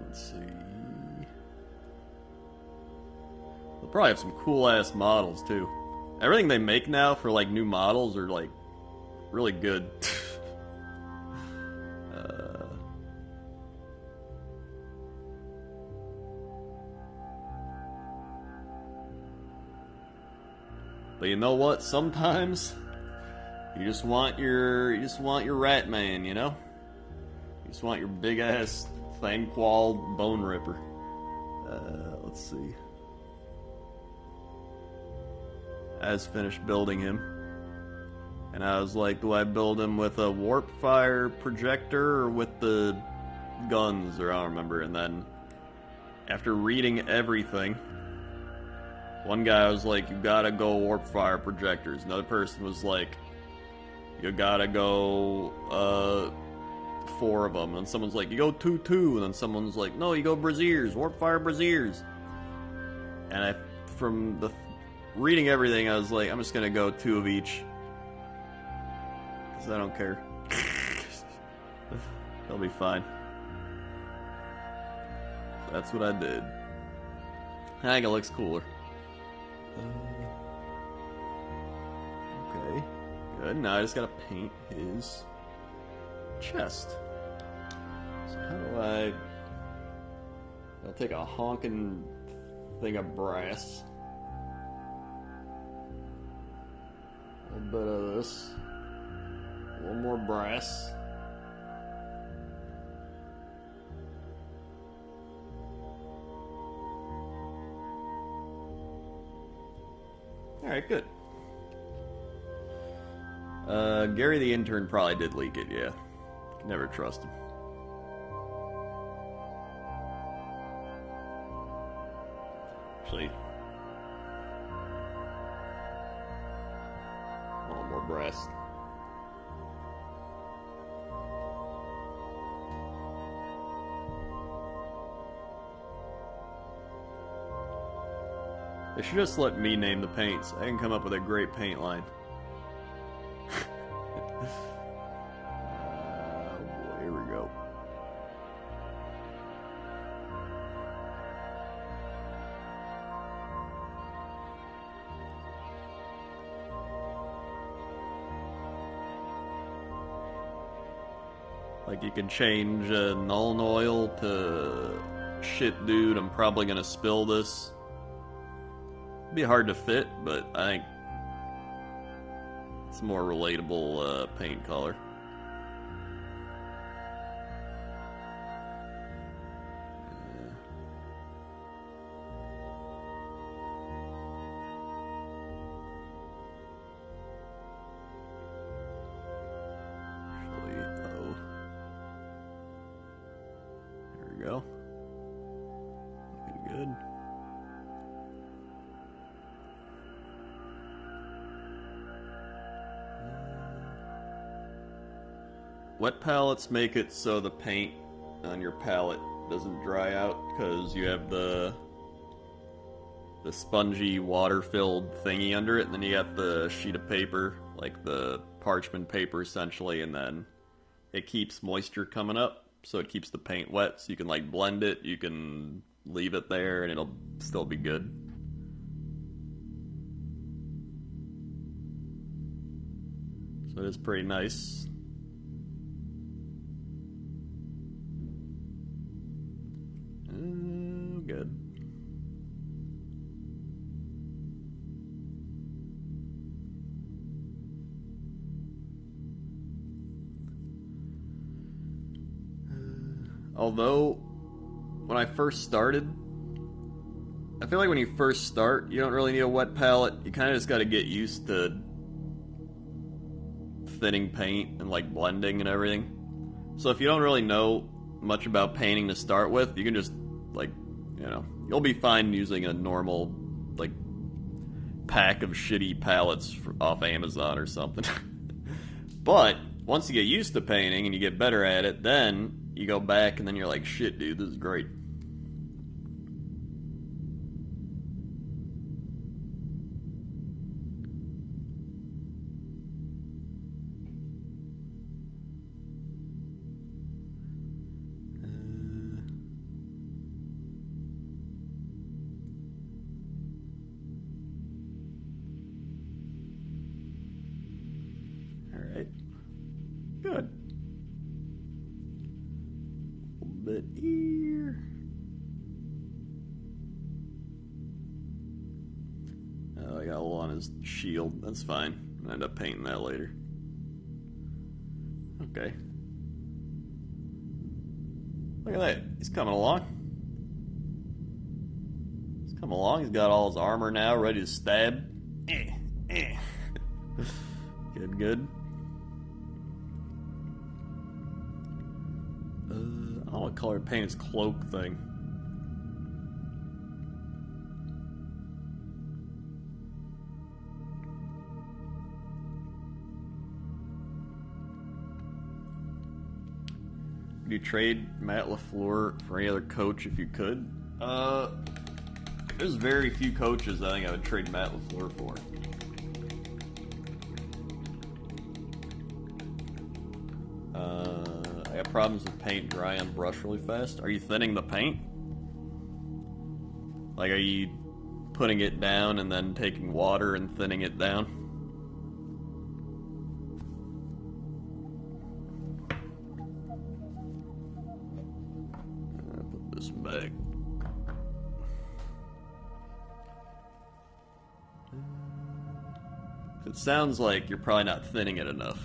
Let's see. They'll probably have some cool-ass models, too. Everything they make now for, like, new models are, like, really good. But you know what? Sometimes you just want your rat man, you know? You just want your big ass fang-qualled bone ripper. Let's see. I just finished building him. And I was like, do I build him with a warp fire projector or with the guns, or I don't remember. And then after reading everything, one guy was like, you gotta go warp fire projectors. Another person was like, you gotta go 4 of them. And someone's like, you go 2-2. And then someone's like, no, you go braziers, warp fire braziers. And from the reading everything, I was like, I'm just gonna go 2 of each. Because I don't care. They'll be fine. So that's what I did. I think it looks cooler. Okay, good. Now I just gotta paint his chest. So how do I'll take a honking thing of brass. A little bit of this. A little more brass. Alright, good. Gary the intern probably did leak it, yeah. Can never trust him. Actually, a little more brass. They should just let me name the paints. I can come up with a great paint line. Here we go. Like you can change Nuln Oil to shit dude, I'm probably gonna spill this. Be hard to fit, but I think it's a more relatable paint color. Actually, oh, there we go. Looking good. Wet palettes make it so the paint on your palette doesn't dry out because you have the spongy water-filled thingy under it, and then you got the sheet of paper, like the parchment paper essentially, and then it keeps moisture coming up, so it keeps the paint wet, so you can like blend it, you can leave it there, and it'll still be good. So it is pretty nice. Good. Although, when I first started, I feel like when you first start, you don't really need a wet palette. You kind of just got to get used to thinning paint and like blending and everything. So if you don't really know much about painting to start with, you can just like, you know, you'll be fine using a normal like pack of shitty palettes off Amazon or something. But once you get used to painting and you get better at it, then you go back and then you're like, shit, dude, this is great. Alright. Good. A little bit here. Oh, I got a little on his shield. That's fine. I'll end up painting that later. Okay. Look at that. He's coming along. He's coming along. He's got all his armor now, ready to stab. Good, good. I don't know what color to paint his cloak thing. Would you trade Matt LaFleur for any other coach if you could? There's very few coaches I think I would trade Matt LaFleur for. I got problems with paint dry on brush really fast. Are you thinning the paint? Like, are you putting it down and then taking water and thinning it down? this back. It sounds like you're probably not thinning it enough.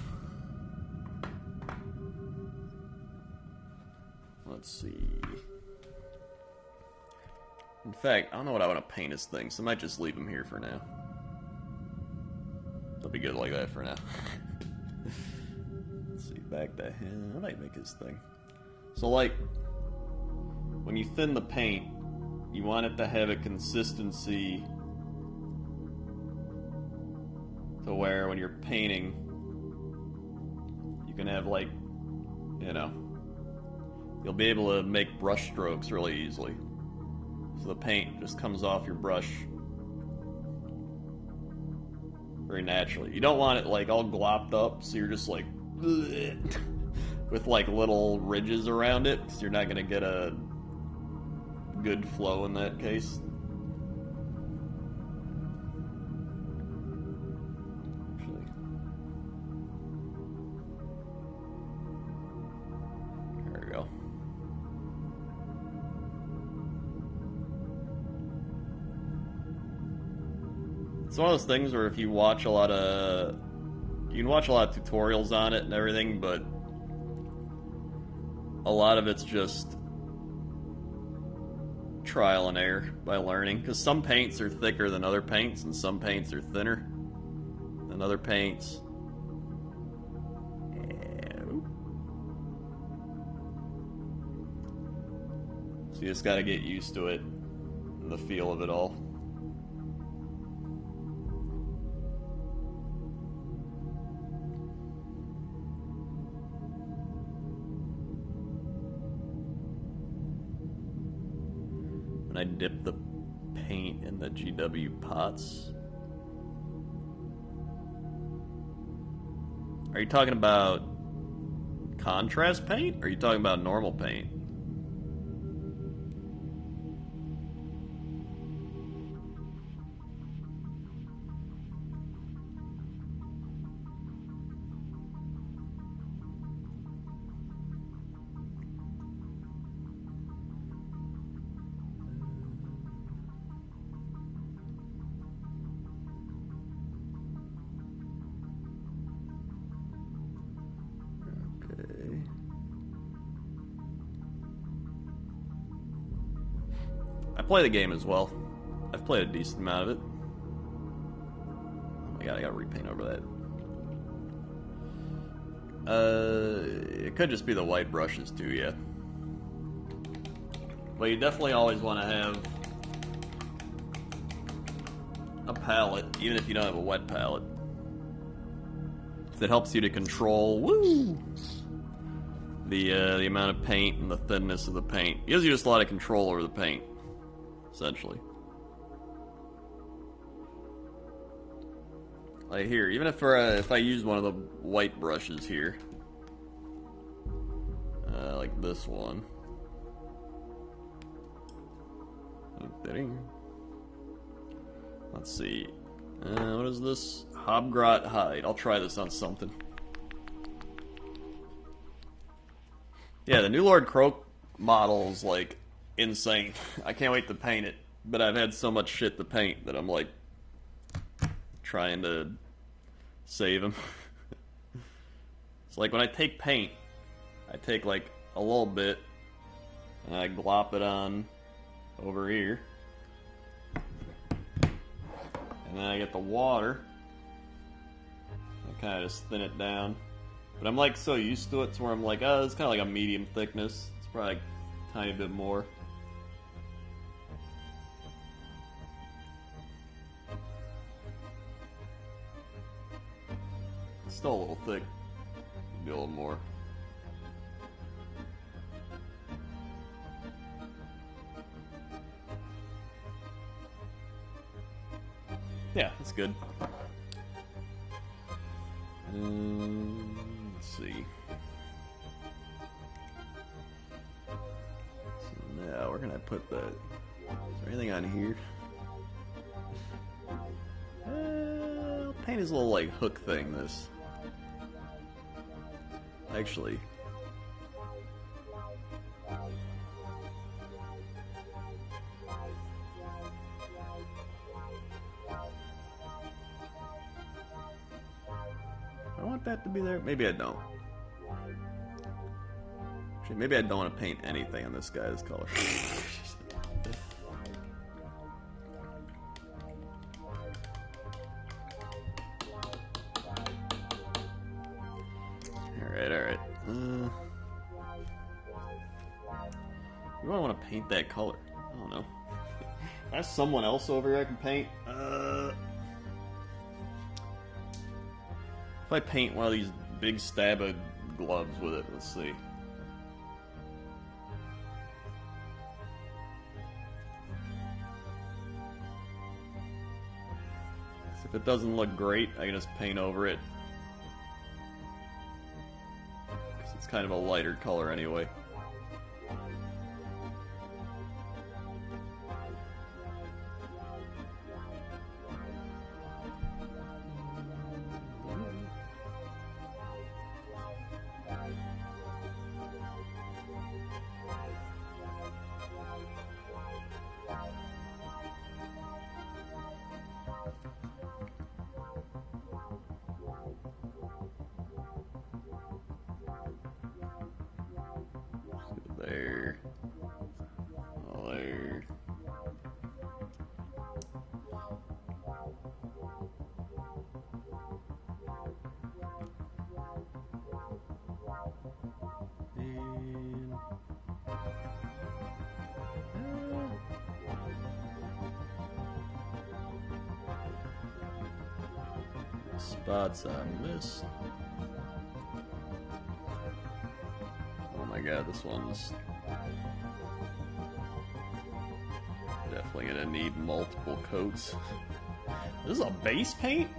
Let's see. In fact, I don't know what I want to paint his thing, so I might just leave him here for now. They'll be good like that for now. Let's see, back to him. I might make his thing. So, like, when you thin the paint, you want it to have a consistency to where when you're painting, you can have, like, you know, you'll be able to make brush strokes really easily. So the paint just comes off your brush very naturally. You don't want it like all glopped up, so you're just like with like little ridges around it, because you're not going to get a good flow in that case. Actually, there we go. It's one of those things where if you watch a lot of... You can watch a lot of tutorials on it and everything, but a lot of it's just trial and error by learning. Because some paints are thicker than other paints, and some paints are thinner than other paints. So you just gotta get used to it and the feel of it all. I dip the paint in the GW pots. Are you talking about contrast paint? Or are you talking about normal paint? I play the game as well. I've played a decent amount of it. Oh my god, I gotta repaint over that. It could just be the white brushes too, yeah. But you definitely always want to have a palette, even if you don't have a wet palette. That helps you to control, the amount of paint and the thinness of the paint. It gives you just a lot of control over the paint, essentially. Like here, even if I use one of the white brushes here, like this one. Let's see. What is this? Hobgrot hide. I'll try this on something. Yeah, the new Lord Croak model is like insane. I can't wait to paint it, but I've had so much shit to paint that I'm like trying to save him. It's like when I take paint, I take like a little bit and I glop it on over here, and then I get the water. I kind of just thin it down. But I'm like so used to it to where I'm like, oh, it's kind of like a medium thickness. It's probably like a tiny bit more. It's still a little thick. Maybe a little more. Yeah, that's good. Let's see. So now, where can I put that? Is there anything on here? I'll paint his little like hook thing. This actually. want that to be there? Maybe I don't. Actually, maybe I don't want to paint anything on this guy's color. Alright. You might want to paint that color. I don't know. There's someone else over here I can paint. If I paint one of these big stab of gloves with it, let's see. If it doesn't look great, I can just paint over it. Because it's kind of a lighter color anyway. There. Oh, there. And spots I missed. Oh my god, this one's definitely gonna need multiple coats. This is a base paint?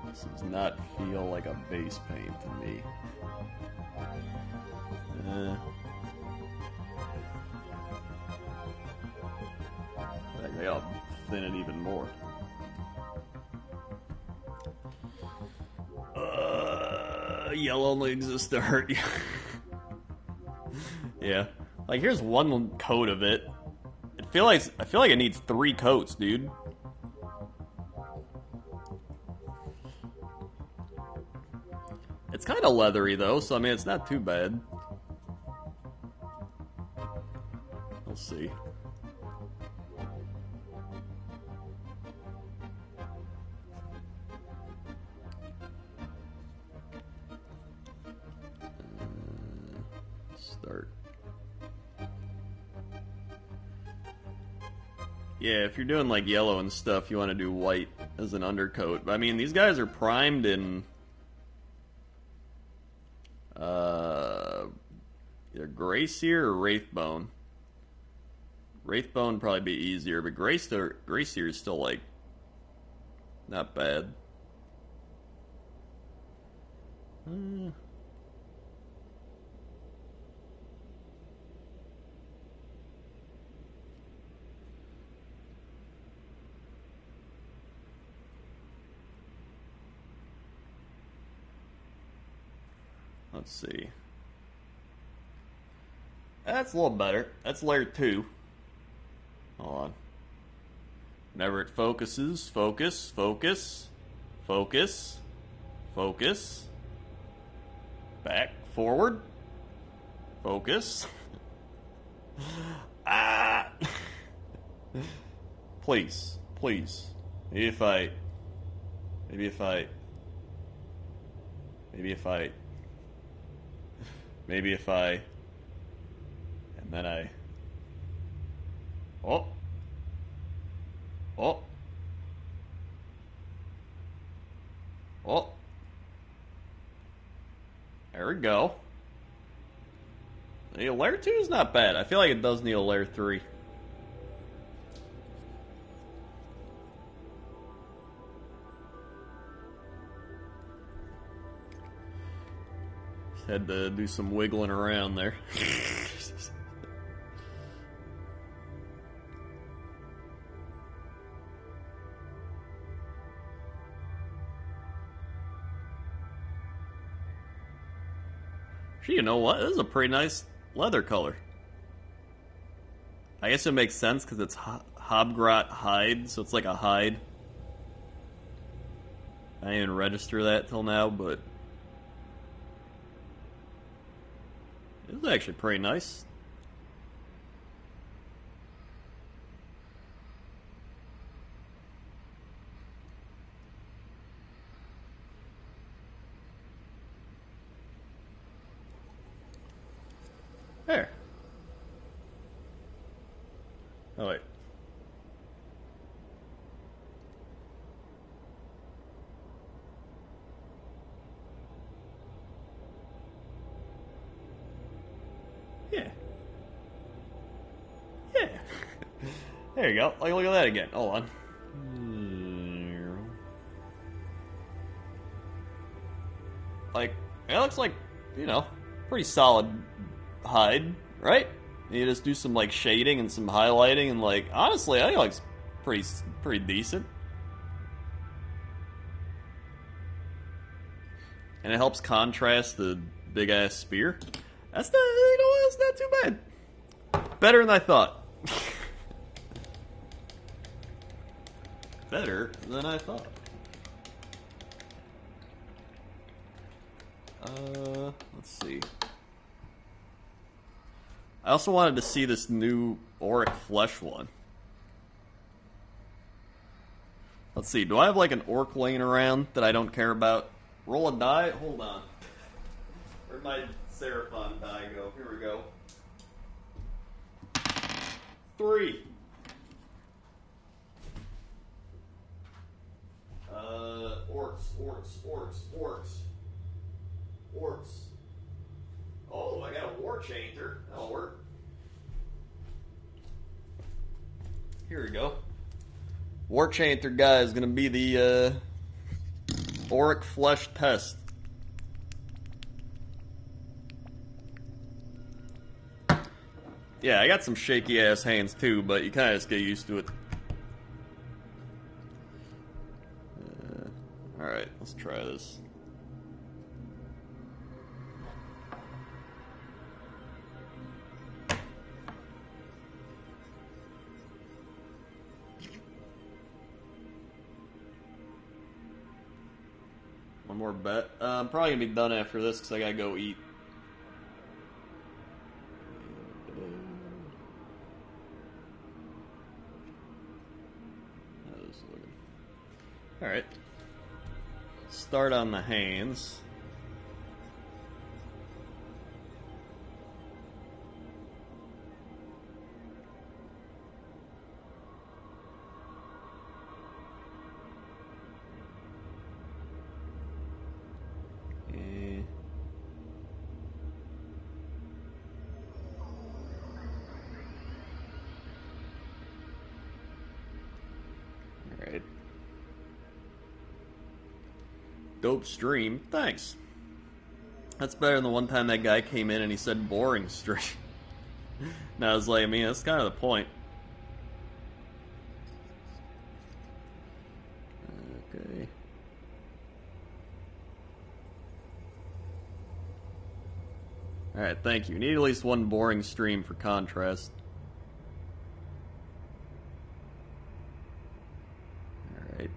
This does not feel like a base paint to me. I gotta thin it even more. Yellow only exists to hurt you. Yeah. Like, here's one coat of it. I feel like it needs 3 coats, dude. It's kind of leathery, though, so I mean, it's not too bad. We'll see. Start. Yeah, if you're doing like yellow and stuff, you want to do white as an undercoat. But I mean, these guys are primed in either Gray Seer or Wraithbone. Wraithbone would probably be easier, but Gray Seer is still like not bad. Let's see. That's a little better. That's layer 2. Hold on. Whenever it focuses, focus, focus, focus, focus. Back, forward, focus. Ah! Please, please. Maybe if I... And then I... Oh! Oh! Oh! There we go. The layer 2 is not bad. I feel like it does need a layer 3. Had to do some wiggling around there. Actually, you know what? This is a pretty nice leather color. I guess it makes sense because it's Hobgrot hide, so it's like a hide. I didn't even register that till now, but it's actually pretty nice. There. Oh, wait. Yeah. Yeah. There you go. Like, look at that again. Hold on. Like, it looks like, you know, pretty solid hide, right? You just do some, like, shading and some highlighting, and, like, honestly, I think it looks pretty decent. And it helps contrast the big-ass spear. That's not, you know what, that's not too bad. Better than I thought. Better than I thought. Let's see. I also wanted to see this new Auric Flesh one. Let's see, do I have like an orc laying around that I don't care about? Roll a die? Hold on. Where'd my Seraphon die go? Here we go. 3. Orcs. Oh, I got a War Chainter. That'll work. Here we go. War Chainter guy is gonna be the Auric Flesh Pest. Yeah, I got some shaky ass hands too, but you kind of just get used to it. Alright, let's try this. One more bet. I'm probably gonna be done after this because I gotta go eat. Alright. Start on the hands. Alright. Dope stream. Thanks. That's better than the one time that guy came in and he said boring stream. And I was like, I mean, that's kind of the point. Okay. Alright, thank you. Need at least one boring stream for contrast. Alright.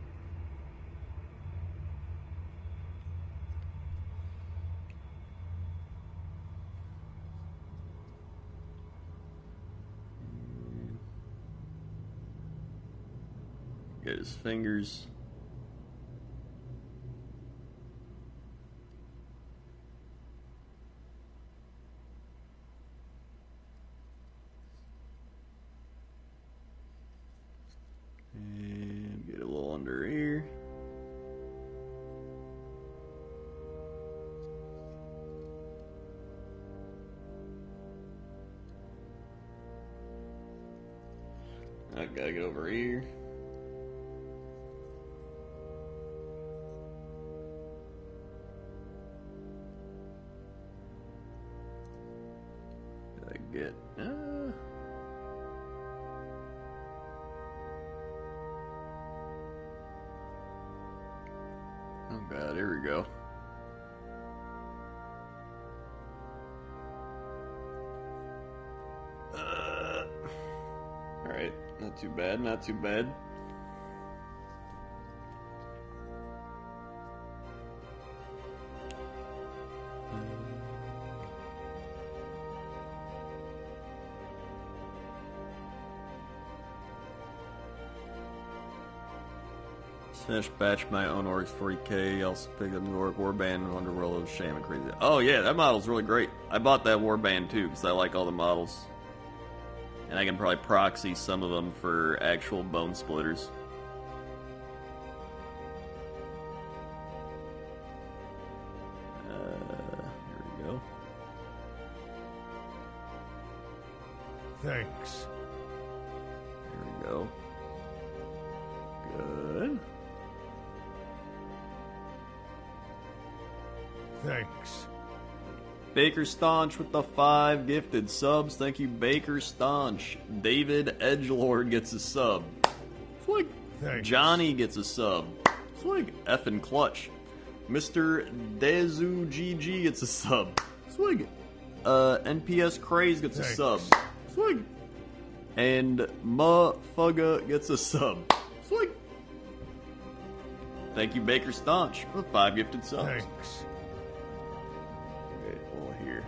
Get his fingers. And get a little under here. I gotta get over here. Gotta get. Oh god, here we go. Not too bad, not too bad. Finish batch my own orcs 40k. Also pick up the orc warband, Underworld of Shaman Crazy. Oh yeah, that model's really great. I bought that warband too because I like all the models. And I can probably proxy some of them for actual bone splitters. Here we go. Thanks. Here we go. Good. Thanks. Baker Staunch with the 5 gifted subs. Thank you, Baker Staunch. David Edgelord gets a sub. Swig. Thanks. Johnny gets a sub. Swig. Effin' clutch. Mr. Dezu GG gets a sub. Swig. NPS Craze gets a Thanks. sub. Swig. And Mufugga gets a sub. Swig. Thank you, Baker Staunch, for the 5 gifted subs. Thanks. Okay, well, here.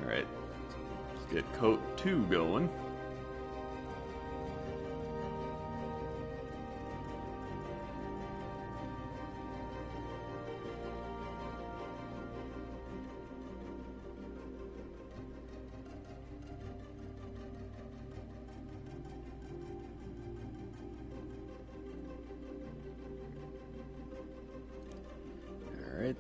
Alright. Let's get coat 2 going. Alright.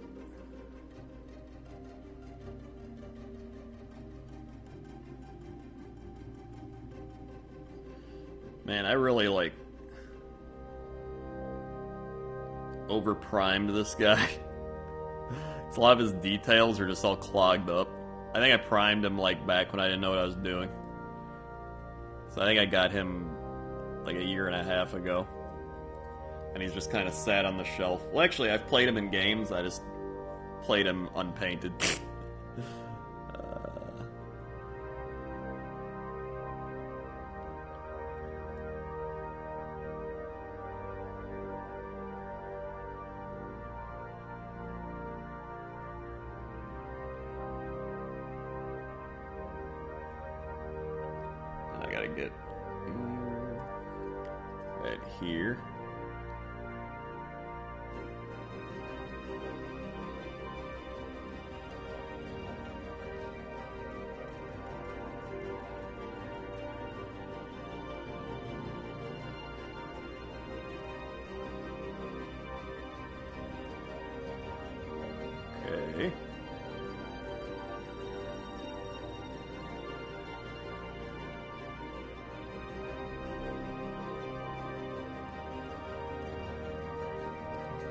Man, I really like over-primed this guy. A lot of his details are just all clogged up. I think I primed him like back when I didn't know what I was doing. So I think I got him like a year and a half ago. And he's just kind of sat on the shelf. Well, actually, I've played him in games. I just played him unpainted. I gotta get right here. Okay.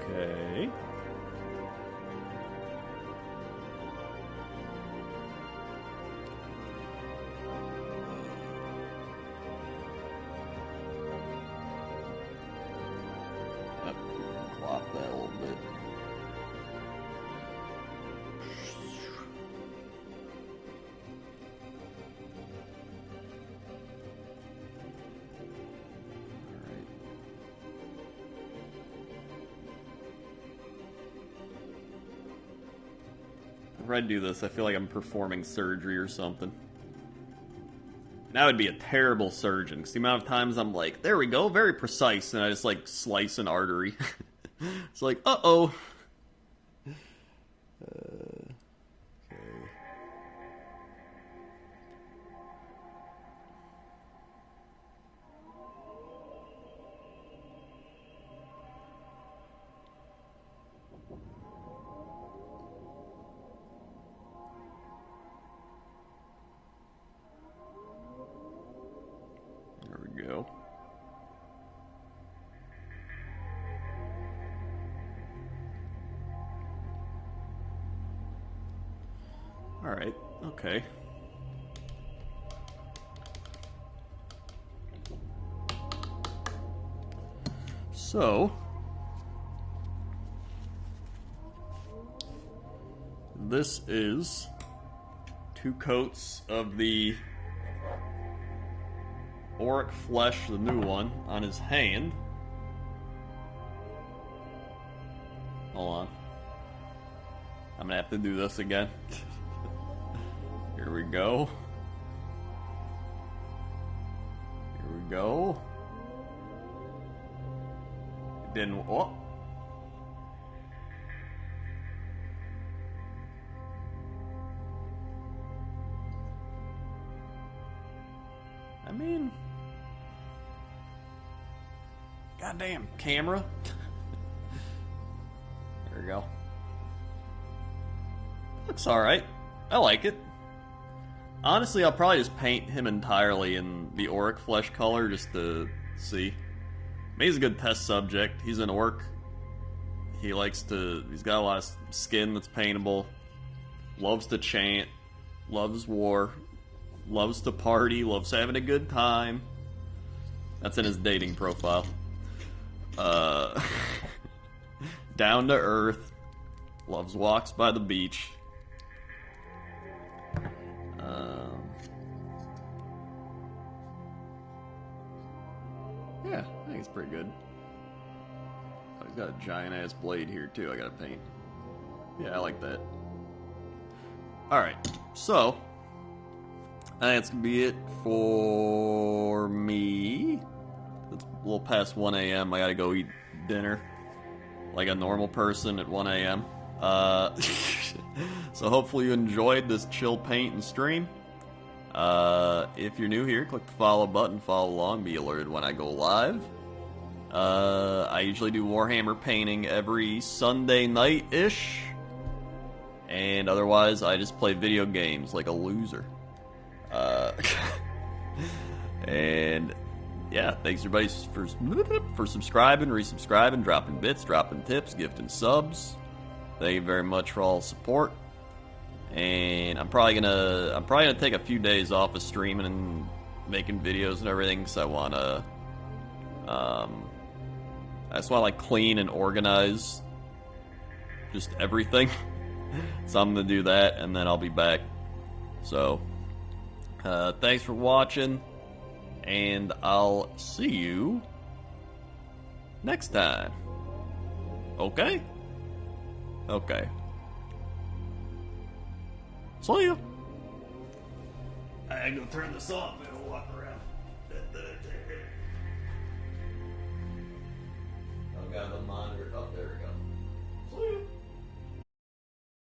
Okay. Plop that a little bit. Alright. If I do this, I feel like I'm performing surgery or something. And I would be a terrible surgeon, because the amount of times I'm like, there we go, very precise, and I just like slice an artery. It's like, uh-oh. Okay. There we go. Alright, okay. So, this is 2 coats of the auric flesh, the new one, on his hand. Hold on. I'm gonna have to do this again. Here we go. Here we go. It didn't. Oh. I mean, goddamn camera. There we go. Looks alright. I like it. Honestly, I'll probably just paint him entirely in the auric flesh color just to see. I mean, he's a good test subject. He's an orc. He's got a lot of skin that's paintable. Loves to chant. Loves war. Loves to party. Loves having a good time. That's in his dating profile. Down to earth. Loves walks by the beach. Yeah, I think it's pretty good. Oh, he's got a giant ass blade here too. I gotta paint. Yeah, I like that. Alright, so I think that's gonna be it for me. It's a little past 1 a.m. I gotta go eat dinner like a normal person at 1 a.m. So hopefully you enjoyed this chill paint and stream. If you're new here, click the follow button, follow along, be alerted when I go live. I usually do Warhammer painting every Sunday night-ish. And otherwise, I just play video games like a loser. And yeah, thanks everybody for subscribing, resubscribing, dropping bits, dropping tips, gifting subs. Thank you very much for all the support. And I'm probably gonna take a few days off of streaming and making videos and everything, because I wanna I just wanna like clean and organize just everything. So I'm gonna do that, and then I'll be back. So thanks for watching, and I'll see you next time. Okay? Okay. See ya. I gotta go turn this off and I'll walk around. I've got the monitor up there.